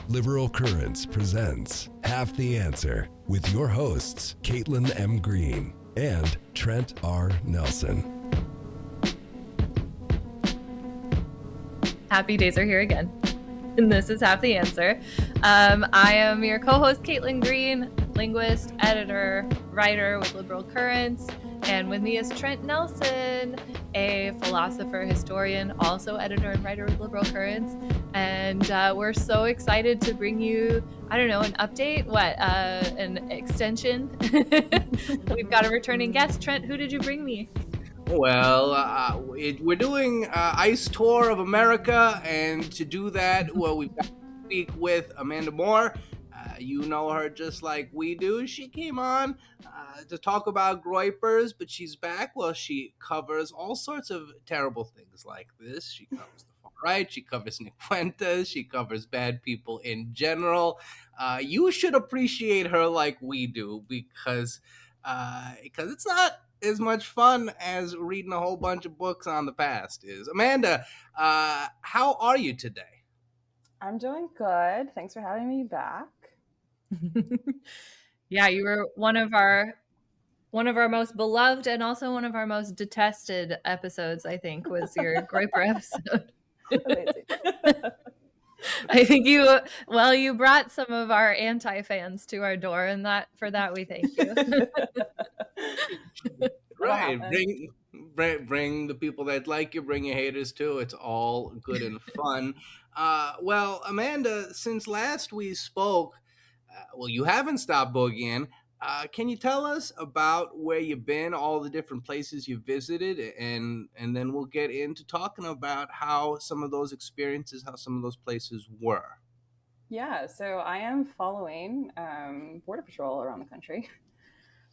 Liberal Currents presents Half the Answer with your hosts, Caitlin M. Green and Trent R. Nelson. Happy days are here again. And this is Half the Answer. I am your co-host, Caitlin Green, linguist, editor, writer with Liberal Currents. And with me is Trent Nelson, a philosopher, historian, also editor and writer with Liberal Currents. And we're so excited to bring you, an update? An extension? We've got a returning guest. Trent, who did you bring me? Well, we're doing Ice Tour of America, and to do that, we've got to speak with Amanda Moore. You know her just like we do. She came on to talk about groypers, but she's back. Well, she covers all sorts of terrible things like this. She covers the far right. She covers Nick Fuentes. She covers bad people in general. You should appreciate her like we do because it's not as much fun as reading a whole bunch of books on the past is. Amanda, how are you today? I'm doing good. Thanks for having me back. Yeah, you were one of our most beloved and also one of our most detested episodes, I think, was your Groyper episode. I think you brought some of our anti-fans to our door, and for that we thank you. Right. Bring the people that like you, bring your haters too. It's all good and fun. Well, Amanda, since last we spoke, you haven't stopped boogieing. Can you tell us about where you've been, all the different places you've visited, and then we'll get into talking about how some of those experiences, how some of those places were. Yeah, so I am following Border Patrol around the country.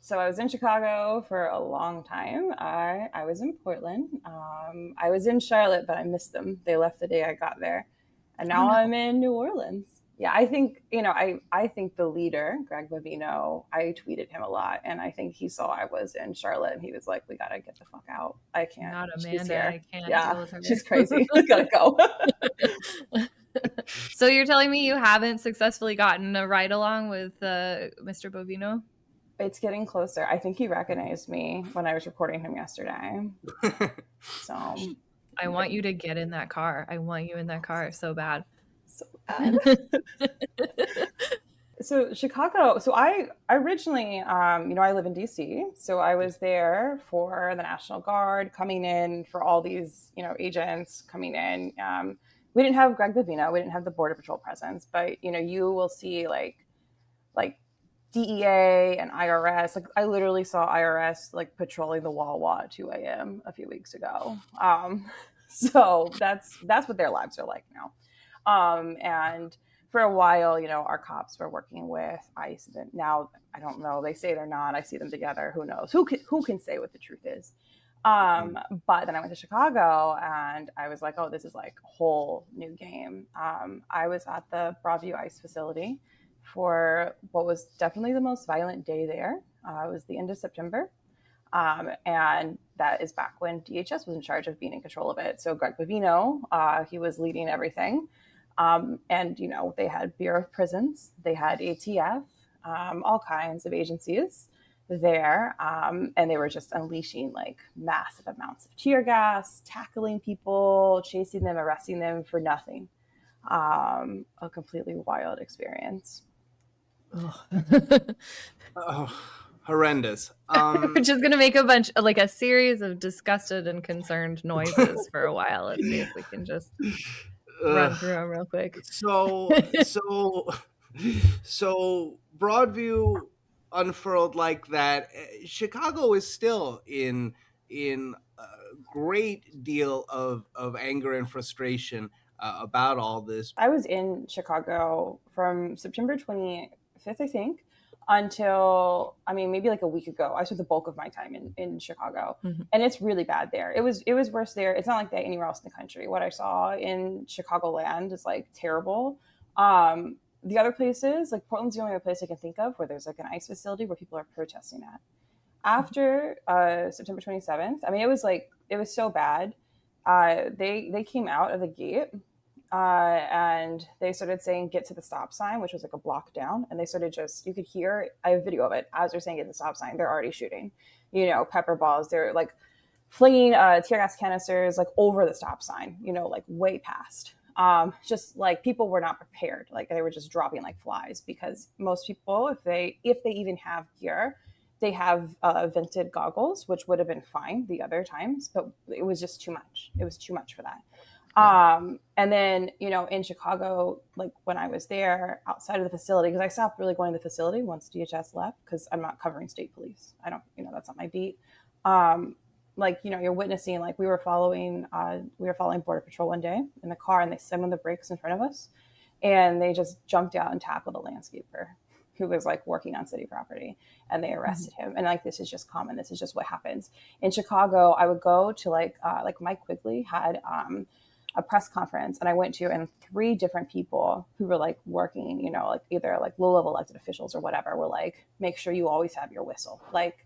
So I was in Chicago for a long time. I was in Portland. I was in Charlotte, but I missed them. They left the day I got there. And now I'm in New Orleans. Yeah, I think, I think the leader, Greg Bovino, I tweeted him a lot. And I think he saw I was in Charlotte and he was like, we got to get the fuck out. I can't. Not Amanda, I can't deal with her. She's crazy. We got to go. So you're telling me you haven't successfully gotten a ride along with Mr. Bovino? It's getting closer. I think he recognized me when I was recording him yesterday. So I want you to get in that car. I want you in that car so bad. So bad. So Chicago. So I originally, I live in DC. So I was there for the National Guard coming in for all these, agents coming in. We didn't have Greg Bovino. We didn't have the Border Patrol presence, but you will see like DEA and IRS. Like I literally saw IRS like patrolling the Wawa at 2 a.m. a few weeks ago. So that's what their lives are like now. And for a while, our cops were working with ICE. And now I don't know. They say they're not. I see them together. Who knows? Who can say what the truth is? But then I went to Chicago and I was like, oh, this is like a whole new game. I was at the Broadview ICE facility for what was definitely the most violent day there. It was the end of September. And that is back when DHS was in charge of being in control of it. So Greg Bovino, he was leading everything. And, they had Bureau of Prisons, they had ATF, all kinds of agencies there. And they were just unleashing like massive amounts of tear gas, tackling people, chasing them, arresting them for nothing. A completely wild experience. Horrendous. We're just gonna make a series of disgusted and concerned noises for a while. Let's see if we can just run through them real quick. So Broadview unfurled like that. Chicago is still in a great deal of anger and frustration about all this. I was in Chicago from September 25th, I think, until, maybe like a week ago. I spent the bulk of my time in Chicago. Mm-hmm. And it's really bad there. It was worse there. It's not like that anywhere else in the country. What I saw in Chicagoland is like terrible. The other places, like Portland's the only other place I can think of where there's like an ICE facility where people are protesting at. After September 27th, it was so bad. They came out of the gate and they started saying, get to the stop sign, which was like a block down. And they started you could hear, I have video of it, as they're saying get to the stop sign, they're already shooting, pepper balls. They're like flinging tear gas canisters like over the stop sign, like way past. Just like people were not prepared. Like they were just dropping like flies, because most people, if they even have gear, they have vented goggles, which would have been fine the other times, but it was just too much. It was too much for that. And then, in Chicago, like when I was there outside of the facility, because I stopped really going to the facility once DHS left, because I'm not covering state police. I don't, that's not my beat. You're witnessing, like we were following Border Patrol one day in the car, and they slammed on the brakes in front of us, and they just jumped out and tackled a landscaper who was like working on city property, and they arrested him. And like, this is just common. This is just what happens in Chicago. I would go to like Mike Quigley had a press conference, and I went to, and 3 different people who were like working, like either like low level elected officials or whatever, were like, make sure you always have your whistle. Like,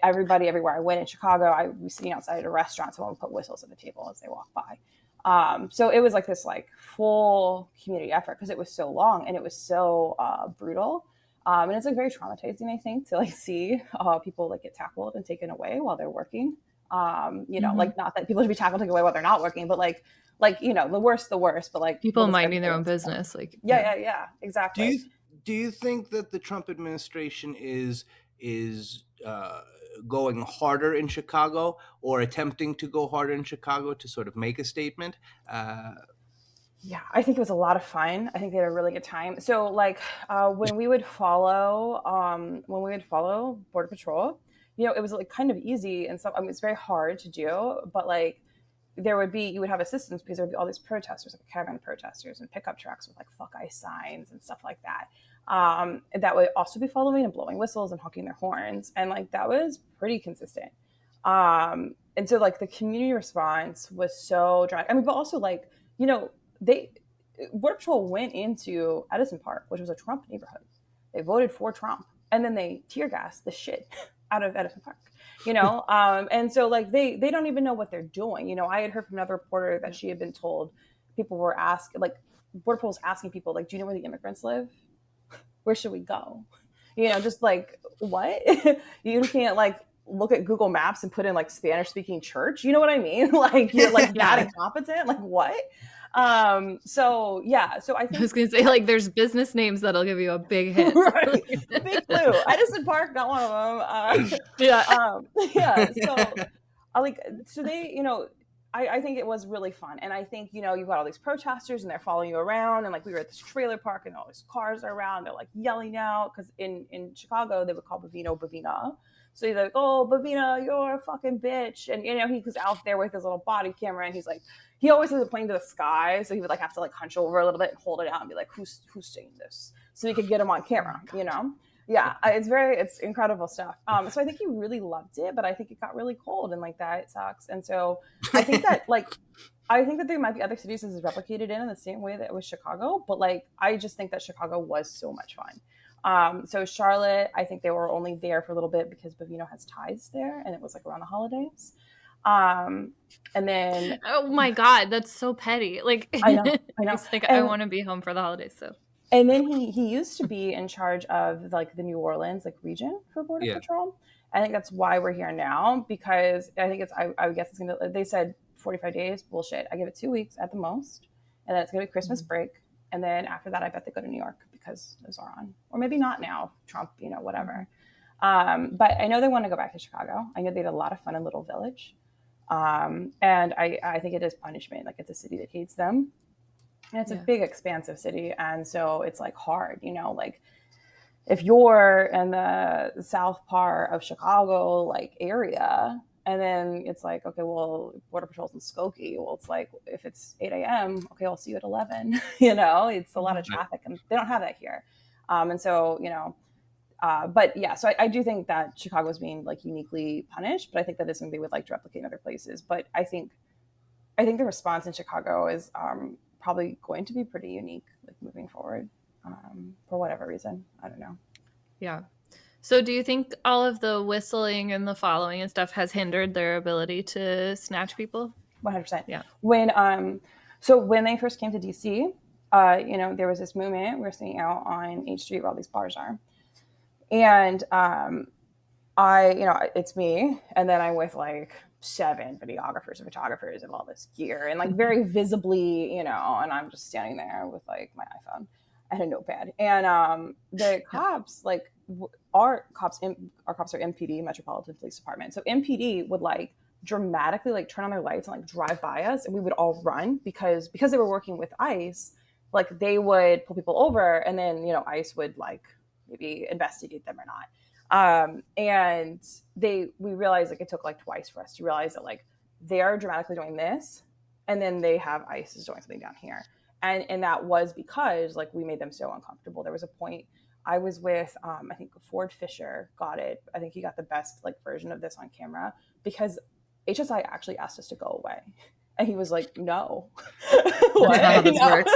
everybody everywhere I went in Chicago, I was sitting outside at a restaurant, someone would put whistles at the table as they walk by. So it was like this like full community effort, because it was so long and it was so brutal. And it's like very traumatizing, I think, to like see people like get tackled and taken away while they're working. Like, not that people should be tackled, taken away while they're not working, but like, the worst, but like people minding their own business. Like, yeah, exactly. Do you think that the Trump administration is going harder in Chicago, or attempting to go harder in Chicago to sort of make a statement? Yeah, I think it was a lot of fun. I think they had a really good time. So like when we would follow Border Patrol, it was like kind of easy, and so it's very hard to do, but like you would have assistance, because there would be all these protesters, like caravan protesters and pickup trucks with like fuck ICE signs and stuff like that. That would also be following and blowing whistles and honking their horns. And like, that was pretty consistent. And so like the community response was so dramatic. I mean, but also like, Border Patrol went into Edison Park, which was a Trump neighborhood. They voted for Trump, and then they tear gassed the shit out of Edison Park, and so like they don't even know what they're doing. I had heard from another reporter that she had been told, people were asking, like Border Patrol was asking people, like, do you know where the immigrants live? Where should we go? Just like, what? You can't like look at Google Maps and put in like Spanish speaking church. You know what I mean? Like, you're like that incompetent. Like, what? So I think I was gonna say, like, there's business names that'll give you a big hit. Right. Big Blue, Edison Park, not one of them. So they, I think it was really fun. And I think, you've got all these protesters and they're following you around, and like we were at this trailer park and all these cars are around, they're like yelling out, because in Chicago they would call Bavina. So he's like, oh, Bavina, you're a fucking bitch. And, he was out there with his little body camera, and he's like, he always has it pointing to the sky. So he would like have to like hunch over a little bit and hold it out and be like, who's saying this? So he could get him on camera, Yeah, it's incredible stuff. So I think he really loved it, but I think it got really cold, and like that, it sucks. And so I think that there might be other cities this is replicated in the same way that it was Chicago, but like, I just think that Chicago was so much fun. So Charlotte, I think they were only there for a little bit because Bavino has ties there, and it was like around the holidays. And then, oh my God, that's so petty. Like, I know. It's like, I want to be home for the holidays. So, and then he used to be in charge of like the New Orleans like region for Border Patrol. I think that's why we're here now, because I think I guess it's gonna. They said 45 days. Bullshit. I give it 2 weeks at the most, and then it's gonna be Christmas break, and then after that, I bet they go to New York because of Zoran, or maybe not now. Trump, whatever. But I know they want to go back to Chicago. I know they had a lot of fun in Little Village. And I think it is punishment. Like, it's a city that hates them, and it's a big, expansive city. And so it's like hard, like if you're in the south part of Chicago, like area, and then it's like, okay, well, Border Patrol's in Skokie. Well, it's like, if it's 8 a.m., okay, I'll see you at 11, it's a lot of traffic, and they don't have that here. And so, but yeah, so I do think that Chicago is being like uniquely punished, but I think that is something they would like to replicate in other places. But I think the response in Chicago is probably going to be pretty unique, like moving forward, for whatever reason. I don't know. Yeah. So do you think all of the whistling and the following and stuff has hindered their ability to snatch people? 100%. Yeah. When So when they first came to DC, there was this movement. We were sitting out on H Street where all these bars are. And it's me. And then I'm with like 7 videographers and photographers and all this gear and like very visibly, and I'm just standing there with like my iPhone and a notepad. And the cops, like our cops are MPD, Metropolitan Police Department. So MPD would like dramatically like turn on their lights and like drive by us, and we would all run because they were working with ICE. Like they would pull people over, and then ICE would like maybe investigate them or not. And we realized like it took like twice for us to realize that like they are dramatically doing this, and then they have ICE is doing something down here, and that was because like we made them so uncomfortable. There was a point I was with I think Ford Fisher got it. I think he got the best like version of this on camera because HSI actually asked us to go away. And he was like, no. What? That's not how this works.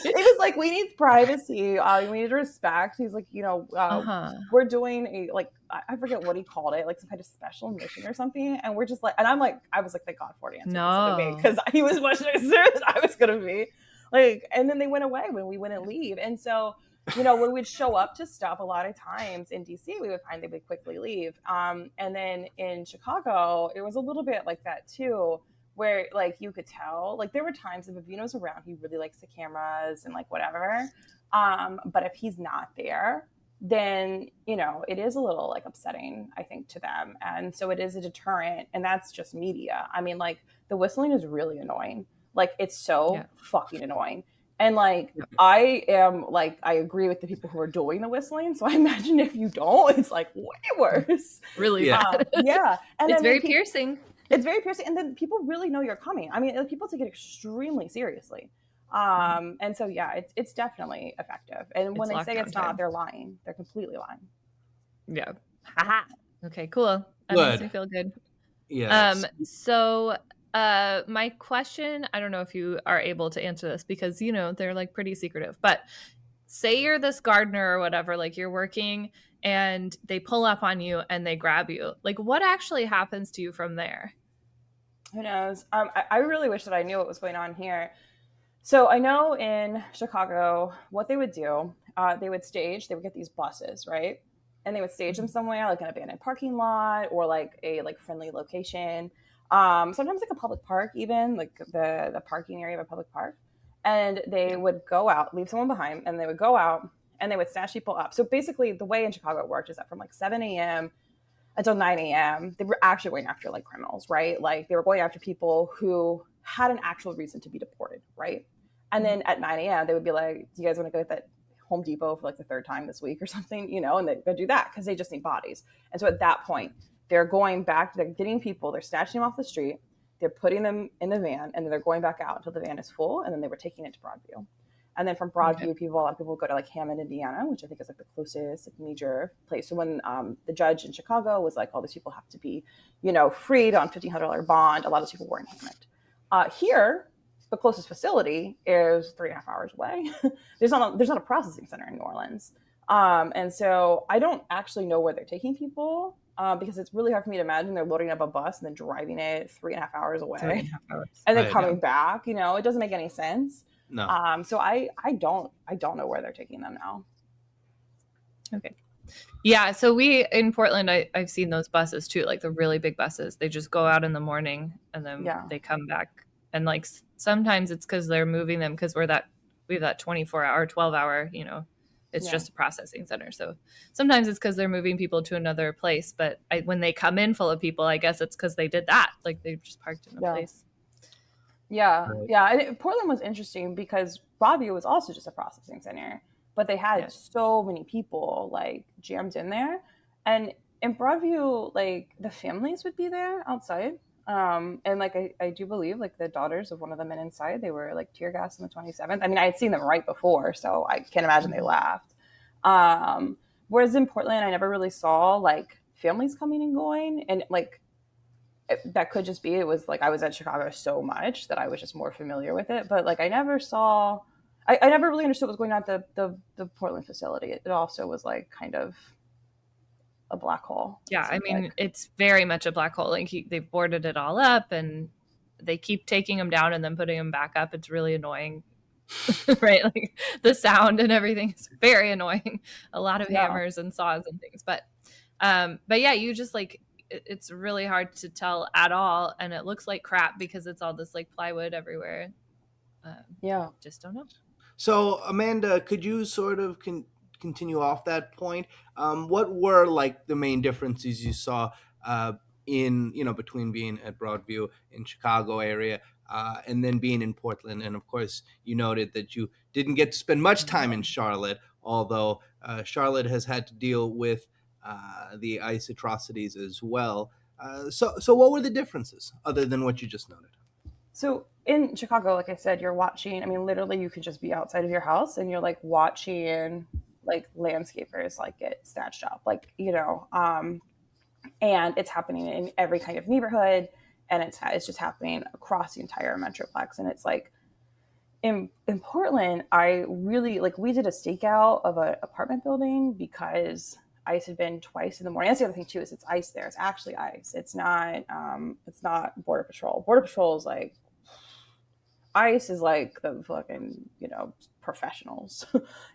He was like, we need privacy. We need respect. He's like, we're doing I forget what he called it, like some kind of special mission or something. And we're just like, and I was like, thank God Ford answered No. because he was much nicer than I was going to be. Like, and then they went away when we wouldn't leave. And so, when we'd show up to stuff, a lot of times in DC, we would find they would quickly leave. And then in Chicago, it was a little bit like that too, where like you could tell, like there were times if Vino's around, he really likes the cameras and like whatever. But if he's not there, then, it is a little like upsetting, I think, to them. And so it is a deterrent, and that's just media. I mean, like the whistling is really annoying. Like it's so fucking annoying. And like, I agree with the people who are doing the whistling. So I imagine if you don't, it's like way worse. Really bad. Yeah. And it's very piercing. It's very piercing. And then people really know you're coming. I mean, people take it extremely seriously. And so, yeah, it's definitely effective. And when they say it's not, they're lying. They're completely lying. Yeah. Haha. Okay, cool. That makes me feel good. Yes. So my question, I don't know if you are able to answer this because, they're like pretty secretive, but say you're this gardener or whatever, like you're working and they pull up on you and they grab you. Like what actually happens to you from there? Who knows? I really wish that I knew what was going on here. So I know in Chicago, what they would do, they would get these buses, right? And they would stage them somewhere, like an abandoned parking lot or like a like friendly location. Sometimes like a public park, even like the parking area of a public park. And they would go out, leave someone behind, and they would go out and they would snatch people up. So basically the way in Chicago it worked is that from like 7 a.m. until 9 a.m., they were actually going after like criminals, right? Like they were going after people who had an actual reason to be deported, right? And then at 9 a.m., they would be like, do you guys want to go to that Home Depot for like the 3rd time this week or something, and they'd go do that because they just need bodies. And so at that point, they're going back, they're getting people, they're snatching them off the street, they're putting them in the van, and then they're going back out until the van is full, and then they were taking it to Broadview. And then from Broadview, a lot of people go to like Hammond, Indiana, which I think is like the closest like, major place. So when the judge in Chicago was like, all these people have to be, freed on $1,500 bond, a lot of those people were in Hammond. Here, the closest facility is 3.5 hours away. There's not a processing center in New Orleans. And so I don't actually know where they're taking people because it's really hard for me to imagine they're loading up a bus and then driving it 3.5 hours away and then coming back. It doesn't make any sense. No. So I don't know where they're taking them now. Okay. Yeah. So we in Portland, I've seen those buses too, like the really big buses. They just go out in the morning and then they come back. And like sometimes it's because they're moving them because we have that 24-hour, 12-hour, it's just a processing center. So sometimes it's because they're moving people to another place. But when they come in full of people, I guess it's because they did that. Like they just parked in a place. Yeah. Right. Yeah. And Portland was interesting because Broadview was also just a processing center, but they had so many people like jammed in there. And in Broadview, like the families would be there outside. And like, I do believe like the daughters of one of the men inside, they were like tear gassed on the 27th. I mean, I had seen them right before, so I can't imagine they laughed. Whereas in Portland, I never really saw like families coming and going. And like, that could just be, it was like, I was at Chicago so much that I was just more familiar with it. But like, I never really understood what was going on at the Portland facility. It also was like kind of a black hole. Yeah, I mean, it's very much a black hole. Like they've boarded it all up, and they keep taking them down and then putting them back up. It's really annoying. Right, like the sound and everything is very annoying. A lot of hammers and saws and things, but yeah, you just like it's really hard to tell at all, and it looks like crap because it's all this like plywood everywhere. Just don't know. So, Amanda, could you sort of continue off that point? What were like the main differences you saw in between being at Broadview in Chicago area and then being in Portland? And of course, you noted that you didn't get to spend much time in Charlotte, although Charlotte has had to deal with the ICE atrocities as well. So what were the differences other than what you just noted? So in Chicago, like I said, you're watching, I mean, literally you could just be outside of your house and you're like watching like landscapers like get snatched up, like, and it's happening in every kind of neighborhood, and it's just happening across the entire metroplex. And it's like in Portland, I really like, we did a stakeout of an apartment building because ICE had been twice in the morning. That's the other thing too, is it's ICE there. It's actually ICE. It's not Border Patrol. Border Patrol is like, ICE is like the fucking, professionals.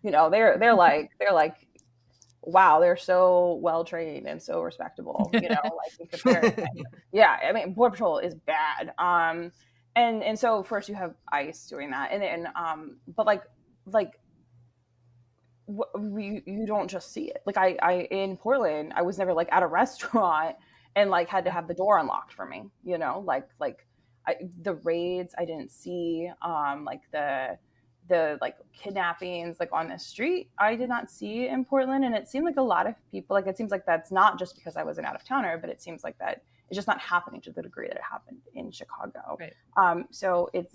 They're like, wow, they're so well trained and so respectable, like in comparison. Yeah, I mean, Border Patrol is bad. And so first you have ICE doing that, and then but you don't just see it. Like I in Portland, I was never like at a restaurant and like had to have the door unlocked for me, the raids I didn't see, like the like kidnappings like on the street I did not see in Portland. And it seemed like a lot of people, like, it seems like that's not just because I was an out of towner, but it seems like that it's just not happening to the degree that it happened in Chicago. Right. So it's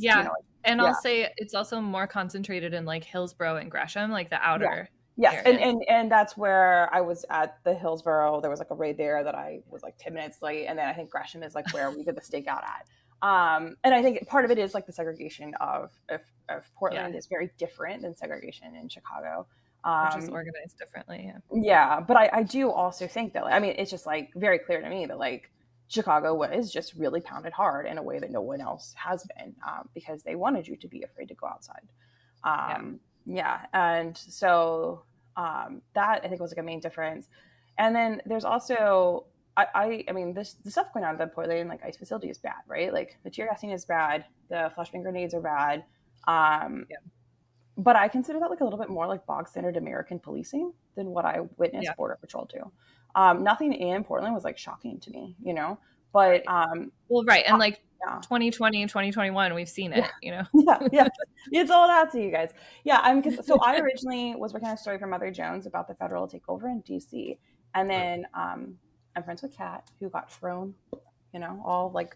I'll say it's also more concentrated in like Hillsborough and Gresham, like the outer. Yes, and that's where I was at the Hillsborough. There was like a raid there that I was like 10 minutes late, and then I think Gresham is like where we did the stakeout at. And I think part of it is like the segregation of Portland is very different than segregation in Chicago. Which is organized differently. Yeah, but I do also think that, I mean, it's just like very clear to me that like Chicago was just really pounded hard in a way that no one else has been, because they wanted you to be afraid to go outside. And so that I think was like a main difference. And then there's also I mean, the stuff going on at the Portland like ICE facility is bad, right? Like the tear gassing is bad, the flashbang grenades are bad. But I consider that like a little bit more like bog standard American policing than what I witnessed Border Patrol do. Nothing in Portland was like shocking to me, but well, right. And like 2020 and 2021, we've seen it, yeah, it's all out to you guys. So I originally was working on a story for Mother Jones about the federal takeover in DC, and then I'm friends with Kat, who got thrown, all like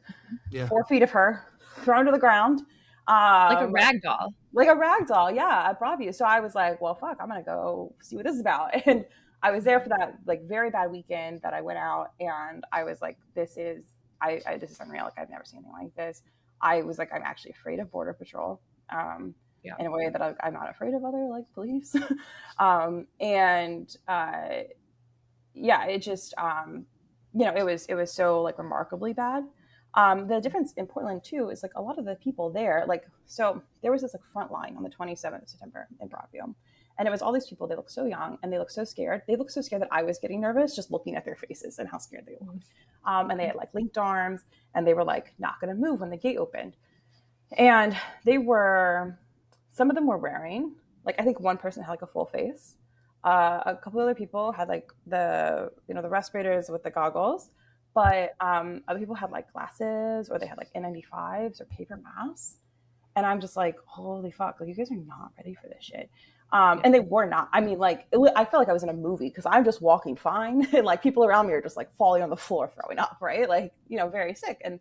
4 feet of her thrown to the ground. Like a rag doll. At Broadview. So I was like, well, fuck, I'm going to go see what this is about. And I was there for that like very bad weekend that I went out, and I was like, this is unreal. Like, I've never seen anything like this. I was like, I'm actually afraid of Border Patrol in a way that I'm not afraid of other like police. It just, it was so like remarkably bad. The difference in Portland too is like a lot of the people there, like, so there was this like front line on the 27th of September in Broadview, and it was all these people. They looked so young and they looked so scared. They looked so scared that I was getting nervous just looking at their faces and how scared they looked. And they had like linked arms, and they were like not going to move when the gate opened. And some of them were wearing, like, I think one person had like a full face. A couple other people had like the respirators with the goggles, but other people had like glasses, or they had like N95s or paper masks. And I'm just like, holy fuck, like, you guys are not ready for this shit. And they were not. I mean, like, I felt like I was in a movie because I'm just walking fine, and like people around me are just like falling on the floor, throwing up, right? Like, very sick. And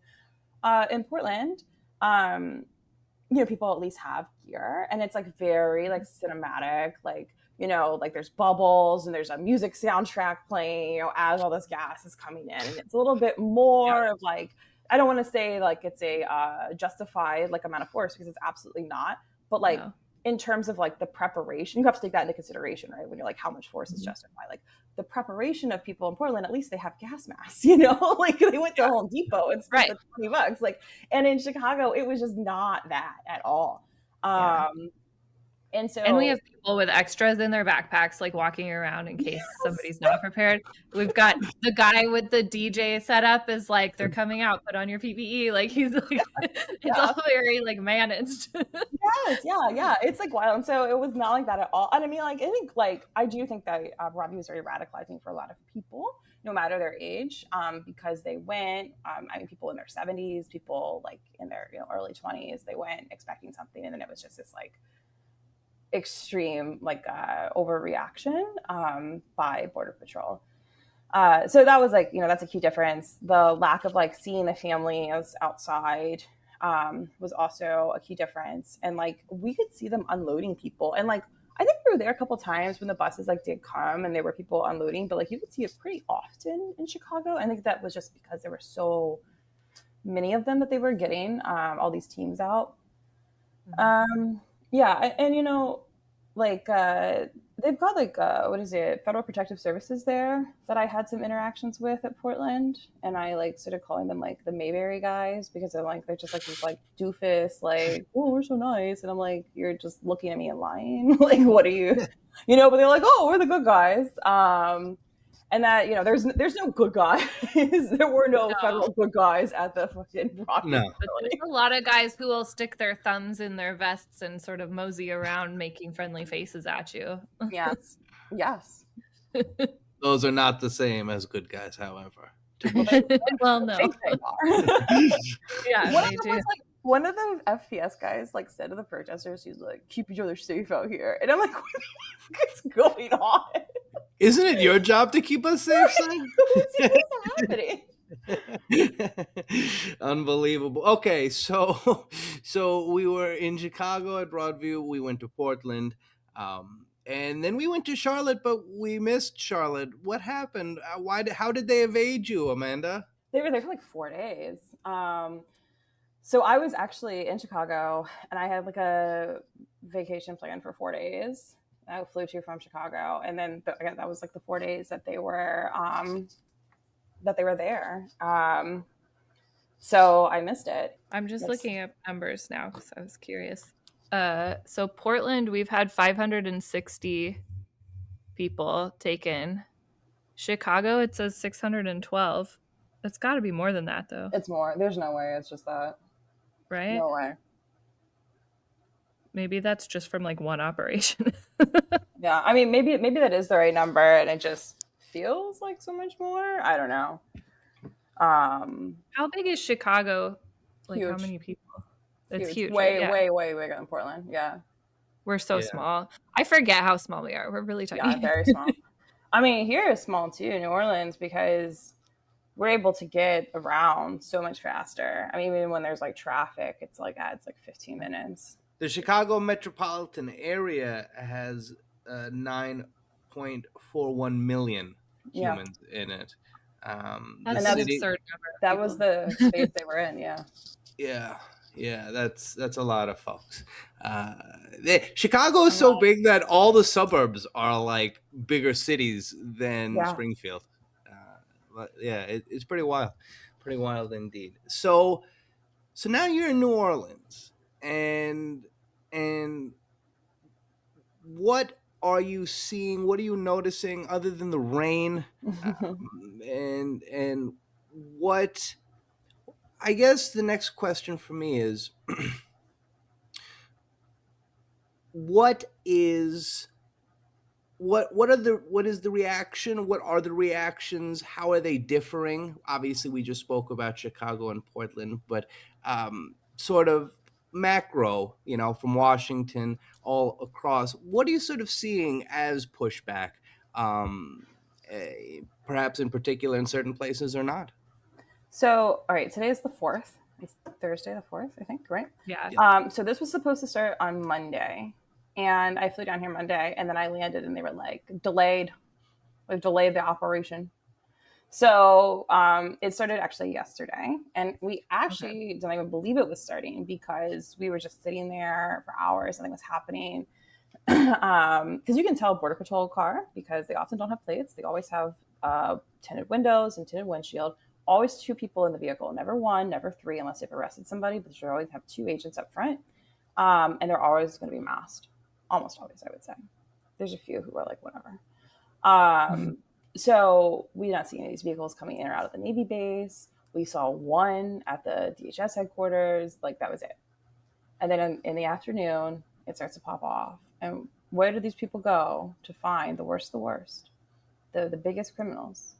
in Portland, people at least have gear, and it's like very like cinematic, like, like there's bubbles and there's a music soundtrack playing, as all this gas is coming in, and it's a little bit more of like, I don't want to say like it's a justified like amount of force, because it's absolutely not, but like in terms of like the preparation, you have to take that into consideration, right? When you're like, how much force is justified? Like the preparation of people in Portland, at least they have gas masks, you know, like they went to Home Depot and spent the $20. Like, and in Chicago, it was just not that at all. And we have people with extras in their backpacks, like walking around in case somebody's not prepared. We've got the guy with the DJ setup is like, they're coming out, put on your PPE. Like he's like, it's all very like managed. Yeah. It's like wild. And so it was not like that at all. And I mean, like, I do think that Robbie was very radicalizing for a lot of people, no matter their age, because they went, I mean, people in their 70s, people like in their early 20s, they went expecting something. And then it was just this like, extreme like overreaction by Border Patrol. So that was like, that's a key difference. The lack of like seeing the families outside was also a key difference. And like we could see them unloading people. And like I think we were there a couple times when the buses like did come and there were people unloading, but like you could see it pretty often in Chicago. I think that was just because there were so many of them that they were getting all these teams out. Yeah, and like they've got like what is it, Federal Protective Services there that I had some interactions with at Portland, and I like started calling them like the Mayberry guys because they're just like this like doofus like, oh, we're so nice, and I'm like, you're just looking at me and lying. Like, what are you, but they're like, oh, we're the good guys. And that, there's no good guys. There were no federal good guys at the fucking Rocky. No. But there's a lot of guys who will stick their thumbs in their vests and sort of mosey around making friendly faces at you. Yes. Those are not the same as good guys, however. Well, no. Yeah, they do. One of the FPS guys like said to the protesters, he's like, keep each other safe out here. And I'm like, what the fuck is going on? Isn't it your job to keep us safe, son? What's happening? Unbelievable. Okay, so we were in Chicago at Broadview. We went to Portland. And then we went to Charlotte, but we missed Charlotte. What happened? How did they evade you, Amanda? They were there for like 4 days. So I was actually in Chicago, and I had like a vacation planned for 4 days. I flew to from Chicago, and then again, that was like the 4 days that they were there. So I missed it. I'm just looking up numbers now because I was curious. So Portland, we've had 560 people taken. Chicago, it says 612. That's got to be more than that, though. It's more. There's no way. It's just that. Right? No way. Maybe that's just from like one operation. Yeah, I mean, maybe that is the right number, and it just feels like so much more. I don't know. How big is Chicago? Like huge. How many people? It's huge. Way, right? way bigger than Portland. Yeah. We're so small. I forget how small we are. We're really tiny. Yeah, very small. I mean, here is small too, New Orleans, because we're able to get around so much faster. I mean, even when there's like traffic, it's like adds like 15 minutes. The Chicago metropolitan area has 9.41 million humans in it. That's an absurd number. That was the space they were in. Yeah. Yeah, that's a lot of folks. Chicago is so big that all the suburbs are like bigger cities than Springfield. But yeah, it's pretty wild indeed. So now you're in New Orleans, and what are you seeing? What are you noticing other than the rain? And what? I guess the next question for me is, what is the reaction? What are the reactions? How are they differing? Obviously, we just spoke about Chicago and Portland, but sort of macro, from Washington all across. What are you sort of seeing as pushback? Perhaps in particular in certain places or not? So, all right, today is the 4th. It's Thursday the 4th, I think, right? Yeah. So this was supposed to start on Monday, and I flew down here Monday, and then I landed, and they were like, delayed. We've delayed the operation. So it started actually yesterday, and we actually don't even believe it was starting because we were just sitting there for hours. Nothing was happening. Because you can tell a Border Patrol car because they often don't have plates. They always have tinted windows and tinted windshield. Always two people in the vehicle, never one, never three, unless they've arrested somebody. But they always have two agents up front, and they're always going to be masked. Almost always, I would say. There's a few who are like whatever. So we did not see any of these vehicles coming in or out of the Navy base. We saw one at the DHS headquarters. Like, that was it. And then in the afternoon, it starts to pop off. And where do these people go to find the worst, the biggest criminals?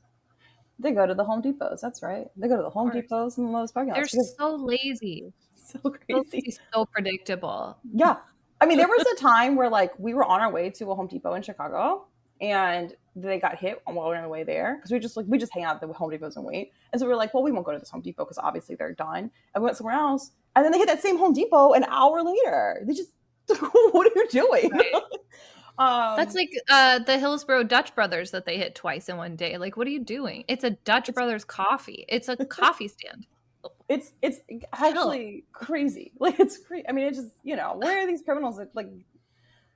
They go to the Home Depots. That's right. They go to the Home Depots and the Lowe's parking lots. They're so lazy. So crazy. So predictable. Yeah. I mean, there was a time where like we were on our way to a Home Depot in Chicago, and they got hit while we were on the way there because we just hang out at the Home Depots and wait. And so we were like, well, we won't go to this Home Depot because obviously they're done. And we went somewhere else, and then they hit that same Home Depot an hour later. They just, what are you doing? Right. That's like the Hillsborough Dutch Brothers that they hit twice in one day. Like, what are you doing? It's a Dutch Brothers coffee. It's a coffee stand. It's actually crazy. Like, it's crazy. I mean, it just, where are these criminals? Like,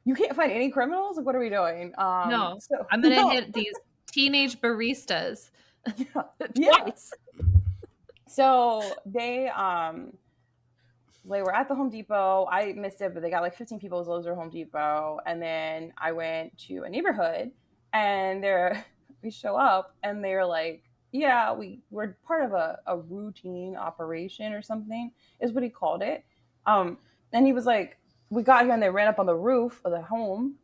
you can't find any criminals. Like, what are we doing? No, so, I'm gonna hit these teenage baristas. Twice. So they were at the Home Depot. I missed it, but they got like 15 people as Lowe's or Home Depot. And then I went to a neighborhood, and we show up, and they're like, yeah, we're part of a routine operation or something, is what he called it. And he was like, we got here and they ran up on the roof of the home,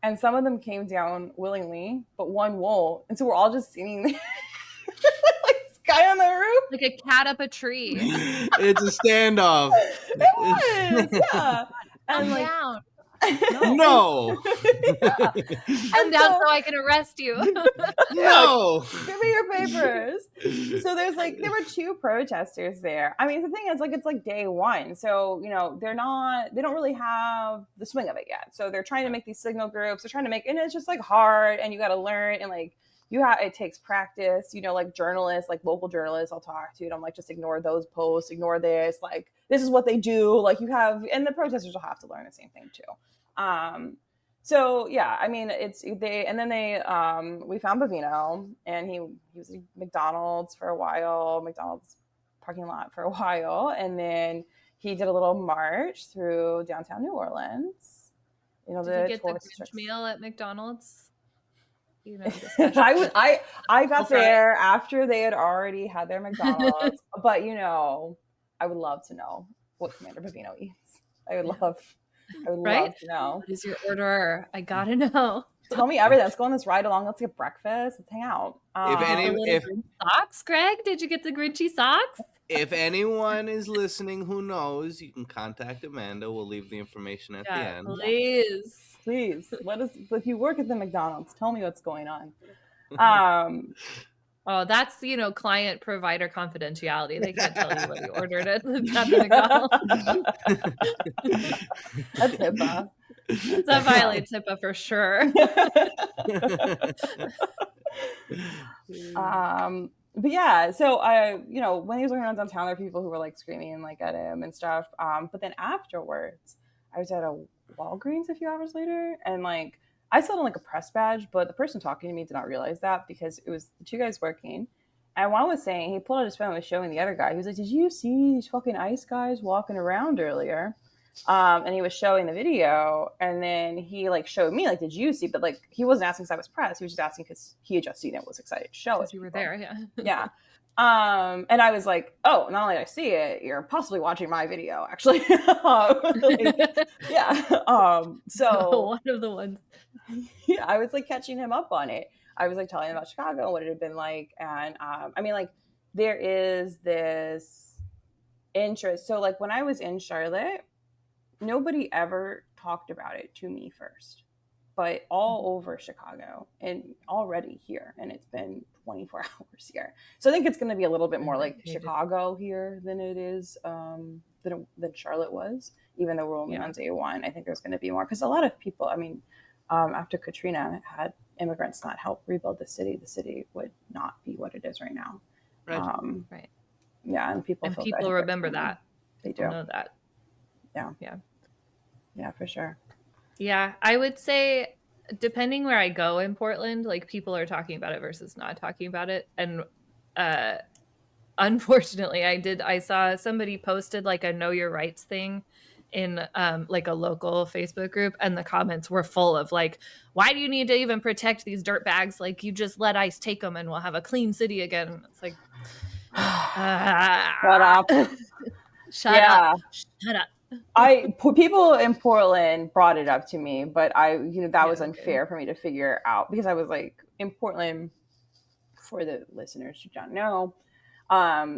and some of them came down willingly, but one won't. And so we're all just sitting there like this guy on the roof. Like a cat up a tree. It's a standoff. It was, yeah. And like, down. No. Yeah. I'm down so I can arrest you. No. Give me your papers. So there were two protesters there. I mean, the thing is, like, it's like day one. So, they don't really have the swing of it yet. So they're trying to make these signal groups. They're trying to and it's just like hard, and you got to learn, and like, it takes practice, like journalists, like local journalists I'll talk to, and I'm like, just ignore those posts, ignore this, like, this is what they do. Like, and the protesters will have to learn the same thing too. So yeah, I mean, we found Bavino, and he was at McDonald's parking lot for a while. And then he did a little march through downtown New Orleans. Did you get the Grinch meal at McDonald's? I got there after they had already had their McDonald's, but I would love to know what Commander Bavino eats. I would love to know. What is your order? I gotta know. Tell me everything. Let's go on this ride along. Let's get breakfast. Let's hang out. If socks, Greg, did you get the Grinchy socks? If anyone is listening who knows, you can contact Amanda. We'll leave the information at the end. Please. If you work at the McDonald's, tell me what's going on. Oh, that's, client provider confidentiality. They can't tell you what you ordered at the McDonald's. That's HIPAA. That violates HIPAA for sure. But yeah, so when he was going around downtown, there were people who were like screaming like at him and stuff. But then afterwards, I was at a Walgreens a few hours later, and like, I still had like a press badge, but the person talking to me did not realize that because it was the two guys working. And one was saying, he pulled out his phone and was showing the other guy. He was like, did you see these fucking ICE guys walking around earlier? And he was showing the video, and then he like showed me, like, did you see? But like, he wasn't asking because I was press. He was just asking because he had just seen it, was excited to show it. You were there, yeah. Yeah. And I was like, oh, not only did I see it, you're possibly watching my video, actually. Yeah. So one of the ones. Yeah, I was like catching him up on it. I was like telling him about Chicago and what it had been like. And I mean, like, there is this interest. So like, when I was in Charlotte, nobody ever talked about it to me first, but all over Chicago and already here. And it's been 24 hours here. So I think it's going to be a little bit more like Chicago here than it is, than Charlotte was, even though we're only on day one. I think there's going to be more because a lot of people, I mean, After Katrina, had immigrants not help rebuild the city would not be what it is right now. Right. Right. Yeah, and people remember that. They People do. know that. Yeah. Yeah. Yeah, for sure. Yeah, I would say depending where I go in Portland, like people are talking about it versus not talking about it. And unfortunately, I saw somebody posted like a know your rights thing in like a local Facebook group, and the comments were full of like, why do you need to even protect these dirt bags? Like, you just let ICE take them and we'll have a clean city again. And it's like, Shut up. Shut up. People in Portland brought it up to me, but that was unfair for me to figure out, because I was like, in Portland, for the listeners who don't know,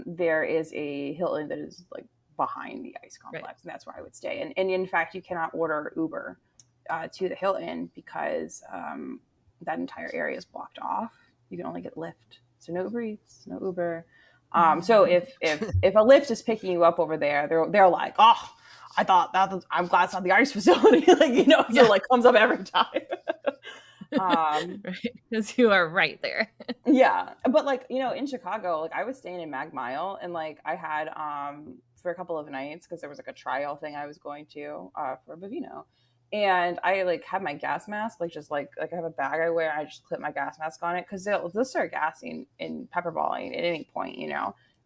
there is a Hilton that is like behind the ICE complex, right. And that's where I would stay. And in fact, you cannot order Uber to the Hilton because that entire area is blocked off. You can only get Lyft, so no Uber Eats, no Uber. So if a Lyft is picking you up over there, they're like, oh, I'm glad it's not the ICE facility, like, so like comes up every time. Right, because you are right there. Yeah, but like, in Chicago, like I was staying in Mag Mile, and like I had for a couple of nights, because there was like a trial thing I was going to for Bavino, and I like had my gas mask, like just like I have a bag I wear, and I just clip my gas mask on it, because they'll start gassing and pepperballing at any point,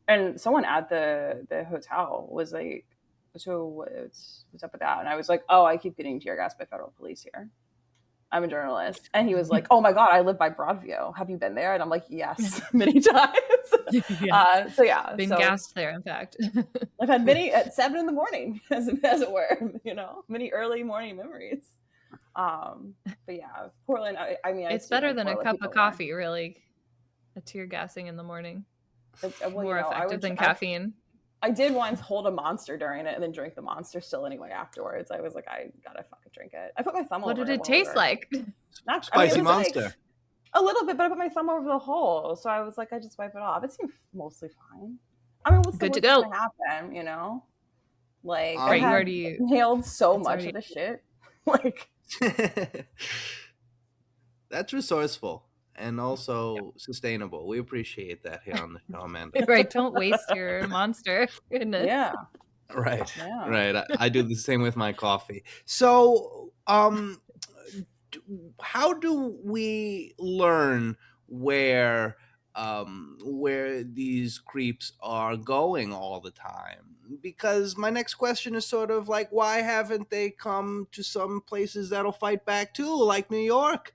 and someone at the hotel was like, so what's up with that? And I was like, oh, I keep getting tear gassed by federal police here. I'm a journalist. And he was like, oh my God, I live by Broadview. Have you been there? And I'm like, yes, many times. Been gassed there, in fact. I've had many at 7 a.m, as it were, many early morning memories. But yeah, Portland, I mean, it's better than a cup of coffee, really. A tear gassing in the morning. It's more effective than caffeine. I did once hold a Monster during it and then drink the Monster still anyway afterwards. I was like, I gotta fucking drink it. I put my thumb over it. What did it taste like? Spicy Monster. Like, a little bit, but I put my thumb over the hole. So I was like, I just wipe it off. It seemed mostly fine. I mean, what's the worst that can happen, Like, I inhaled so much of the shit. Like, that's resourceful. And also sustainable. We appreciate that here on the show, Amanda. Right, don't waste your Monster. Goodness. Yeah. Right. Yeah. Right. I do the same with my coffee. So, how do we learn where these creeps are going all the time? Because my next question is sort of like, why haven't they come to some places that'll fight back too, like New York?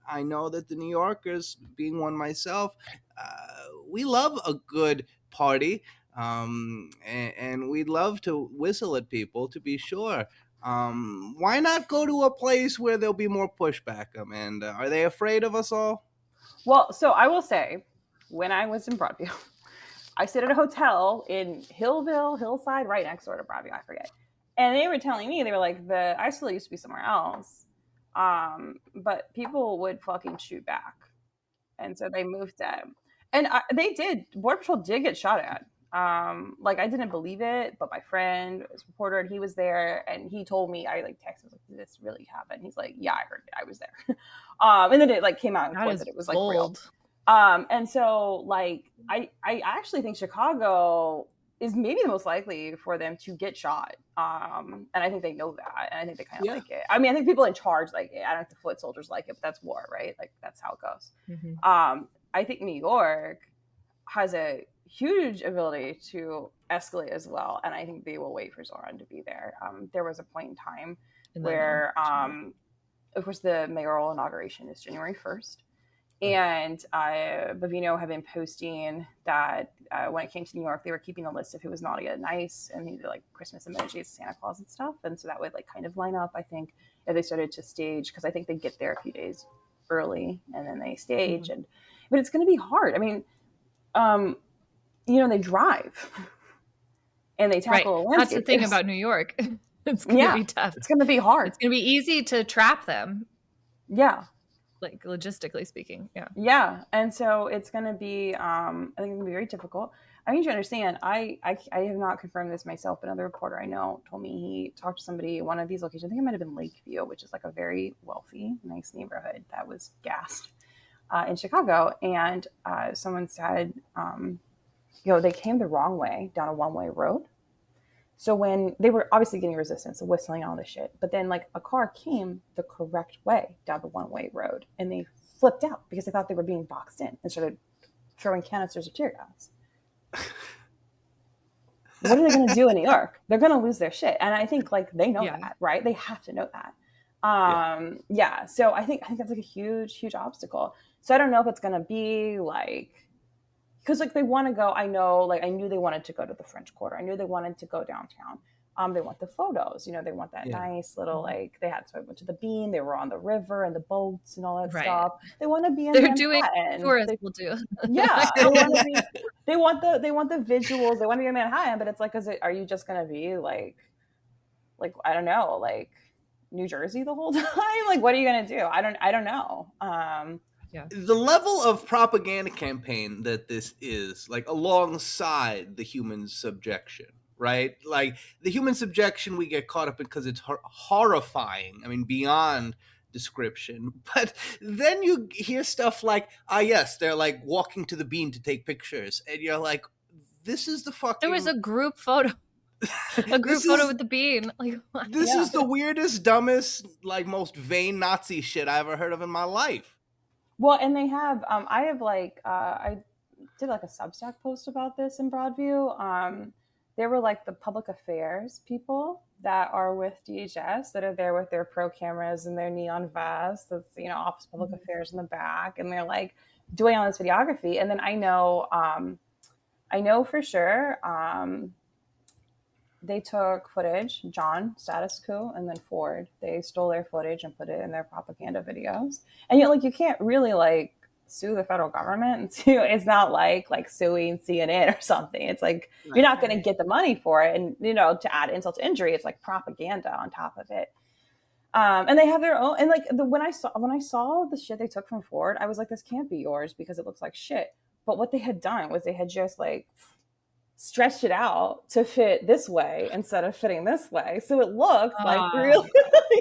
I know that the New Yorkers, being one myself, we love a good party, and we'd love to whistle at people, to be sure. Why not go to a place where there'll be more pushback, Amanda? Are they afraid of us all? Well, so I will say, when I was in Broadview, I stayed at a hotel in Hillside, right next door to Broadview, I forget. And they were telling me, they were like, the isolate used to be somewhere else. But people would fucking shoot back. And so they moved them. And they did. Border Patrol did get shot at. Like, I didn't believe it, but my friend was a reporter, and he was there, and he told me, I like texted, like, did this really happen? He's like, yeah, I heard it. I was there. And then it like came out in court that it was like real. And so like, I actually think Chicago is maybe the most likely for them to get shot. And I think they know that. And I think they kind of like it. I mean, I think people in charge like it. I don't know if the foot soldiers like it, but that's war, right? Like, that's how it goes. Mm-hmm. I think New York has a huge ability to escalate as well. And I think they will wait for Zoran to be there. There was a point in time where, of course, the mayoral inauguration is January 1st. And Bavino had been posting that when it came to New York, they were keeping a list of who was naughty and nice, and they did like Christmas emojis, Santa Claus and stuff. And so that would like kind of line up, I think, if they started to stage, because I think they get there a few days early and then they stage. Mm-hmm. But it's going to be hard. I mean, they drive and they tackle a landscape. That's the thing about New York. It's going to be tough. It's going to be hard. It's going to be easy to trap them. Yeah. Like logistically speaking. Yeah. Yeah. And so it's going to be, I think it's going to be very difficult. I need you to understand, I have not confirmed this myself, but another reporter I know told me he talked to somebody at one of these locations. I think it might have been Lakeview, which is like a very wealthy, nice neighborhood that was gassed in Chicago. And someone said, they came the wrong way down a one-way road. So when they were obviously getting resistance, whistling, all this shit, but then like a car came the correct way down the one-way road, and they flipped out because they thought they were being boxed in and started throwing canisters of tear gas. What are they going to do in New York? They're going to lose their shit. And I think like they know that, right? They have to know that. So I think that's like a huge obstacle. So I don't know if it's going to be like, because like they want to go, I knew they wanted to go to the French Quarter. I knew they wanted to go downtown. They want the photos, they want that nice little, like so I went to the Bean, they were on the river and the boats and all that stuff. They want to be in Manhattan. Doing tourists will do. Yeah. They want the visuals. They want to be in Manhattan, but it's like, are you just going to be like, I don't know, like New Jersey the whole time? Like, what are you going to do? I don't know. The level of propaganda campaign that this is, like, alongside the human subjection, right? Like, the human subjection we get caught up in because it's horrifying. I mean, beyond description. But then you hear stuff like, yes, they're like walking to the Bean to take pictures. And you're like, this is the fucking... There was a group photo. A group photo with the Bean. Like, what? This is the weirdest, dumbest, like, most vain Nazi shit I ever heard of in my life. Well, and they have, I did like a Substack post about this in Broadview. They were like the public affairs people that are with DHS that are there with their pro cameras and their neon vests. That's, Office Public Affairs in the back. And they're like doing all this videography. And then I know for sure, they took footage, John, Status Quo, and then Ford. They stole their footage and put it in their propaganda videos. And you can't really like sue the federal government. It's not like suing CNN or something. It's like you're not going to get the money for it. And to add insult to injury, it's like propaganda on top of it. And they have their own. And like when I saw the shit they took from Ford, I was like, this can't be yours because it looks like shit. But what they had done was they had just like stretched it out to fit this way instead of fitting this way, so it looked like really.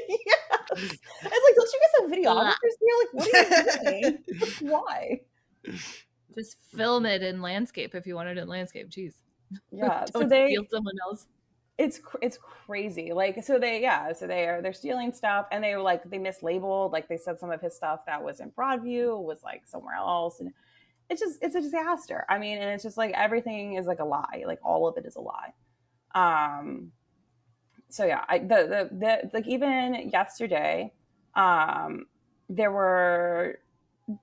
Yes. It's like, don't you guys have videographers here? Like, what are you doing? Why? Just film it in landscape if you want it in landscape. Jeez. Yeah. Don't steal someone else. It's crazy. Like, they're stealing stuff, and they were like, they mislabeled, like they said some of his stuff that was in Broadview was like somewhere else, and it's a disaster. I mean, and it's just like everything is like a lie. Like all of it is a lie. So yeah, the like even yesterday, there were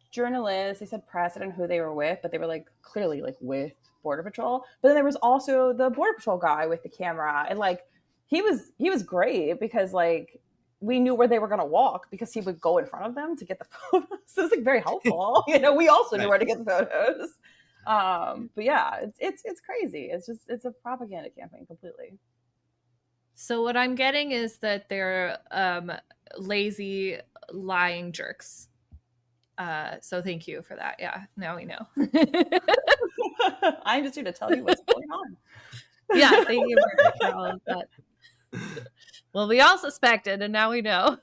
journalists. They said press. I don't know who they were with, but they were like clearly like with Border Patrol. But then there was also the Border Patrol guy with the camera, and like he was great because like we knew where they were going to walk because he would go in front of them to get the photos. So it's like very helpful. We also knew where to get the photos. But yeah, it's crazy. It's a propaganda campaign completely. So what I'm getting is that they're lazy, lying jerks. So thank you for that. Yeah, now we know. I'm just here to tell you what's going on. Yeah, thank you for all of that. Well, we all suspected, and now we know.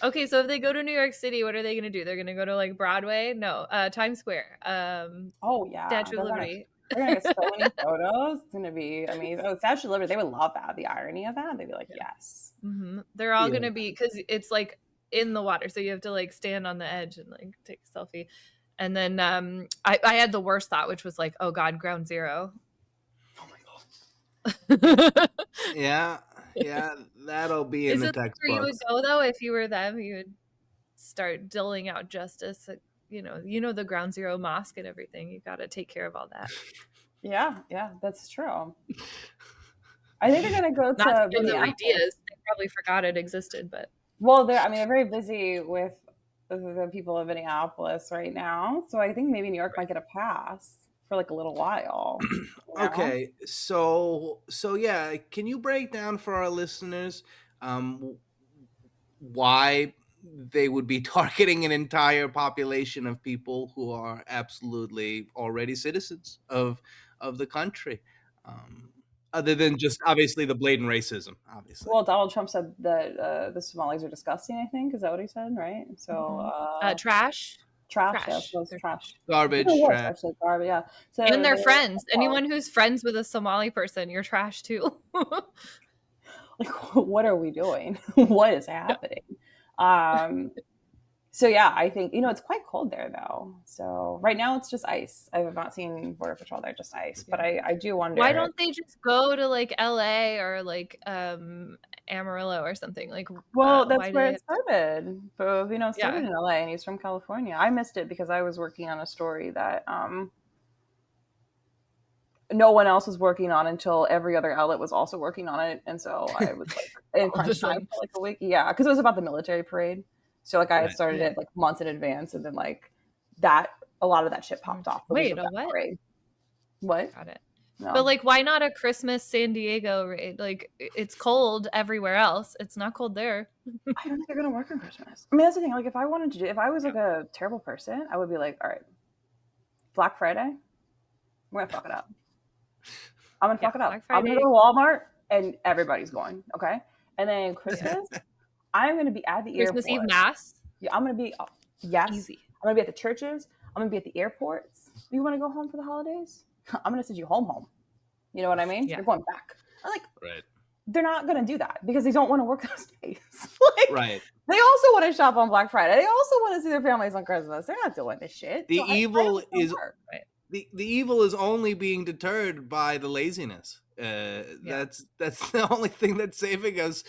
Okay, so if they go to New York City, what are they going to do? They're going to go to like Broadway? No, Times Square. Oh yeah, Statue of Liberty. They're going to get so many photos. It's going to be amazing. Statue of Liberty, they would love that. The irony of that, they'd be like, yes. Mm-hmm. They're all going to be, because it's like in the water, so you have to like stand on the edge and like take a selfie. And then I had the worst thought, which was like, oh God, Ground Zero. Yeah, that'll be in the textbooks. Where you would go though if you were them? You would start doling out justice. You know the Ground Zero mosque and everything. You got to take care of all that. Yeah, that's true. I think they're gonna go to. Not to give them ideas. They probably forgot it existed, but they're very busy with the people of Minneapolis right now. So I think maybe New York might get a pass for like a little while. Okay, so yeah, can you break down for our listeners why they would be targeting an entire population of people who are absolutely already citizens of the country. Um, Other than just obviously the blatant racism, obviously. Well, Donald Trump said that the Somalis are disgusting. I think is that what he said, right? So Trash. trash. Yeah, Trash. so it's trash. Garbage, It was trash. actually garbage. Yeah. So And their they- friends. Anyone who's friends with a Somali person, you're trash too. like, what are we doing? What is happening? So yeah, I think it's quite cold there though. So right now it's just ice. I have not seen Border Patrol there, just ice. But I do wonder. Why don't they just go to like LA or like Amarillo or something? Like, Well, that's why do where they it started. But started Yeah. in LA, and he's from California. I missed it because I was working on a story that no one else was working on until every other outlet was also working on it, and so I was like in All of a crunch time sudden. for like a week. Yeah, because it was about the military parade. So like I had Right. started it like months in advance, and then like that a lot of that shit popped off. The week Wait, of a that what? parade. What? Got it. No. But like, why not a Christmas San Diego raid? Like, it's cold everywhere else. It's not cold there. I don't think they're gonna work on Christmas. I mean, that's the thing. Like, if I wanted to if I was like a terrible person, I would be like, all right, Black Friday, we're gonna fuck it up. I'm gonna fuck it up. Black I'm gonna Friday. go to Walmart, and everybody's going. Okay, and then Christmas, I'm gonna be at the Christmas airport. Eve mass. Yeah, I'm gonna be yes. Easy. I'm gonna be at the churches. I'm gonna be at the airports. You want to go home for the holidays? I'm gonna send you home. You know what I mean? Yeah. You're going back. I'm like, Right. they're not gonna do that because they don't want to work those days. Like, Right. they also want to shop on Black Friday. They also want to see their families on Christmas. They're not doing this shit. The So evil I don't is work. the evil is only being deterred by the laziness. That's the only thing that's saving us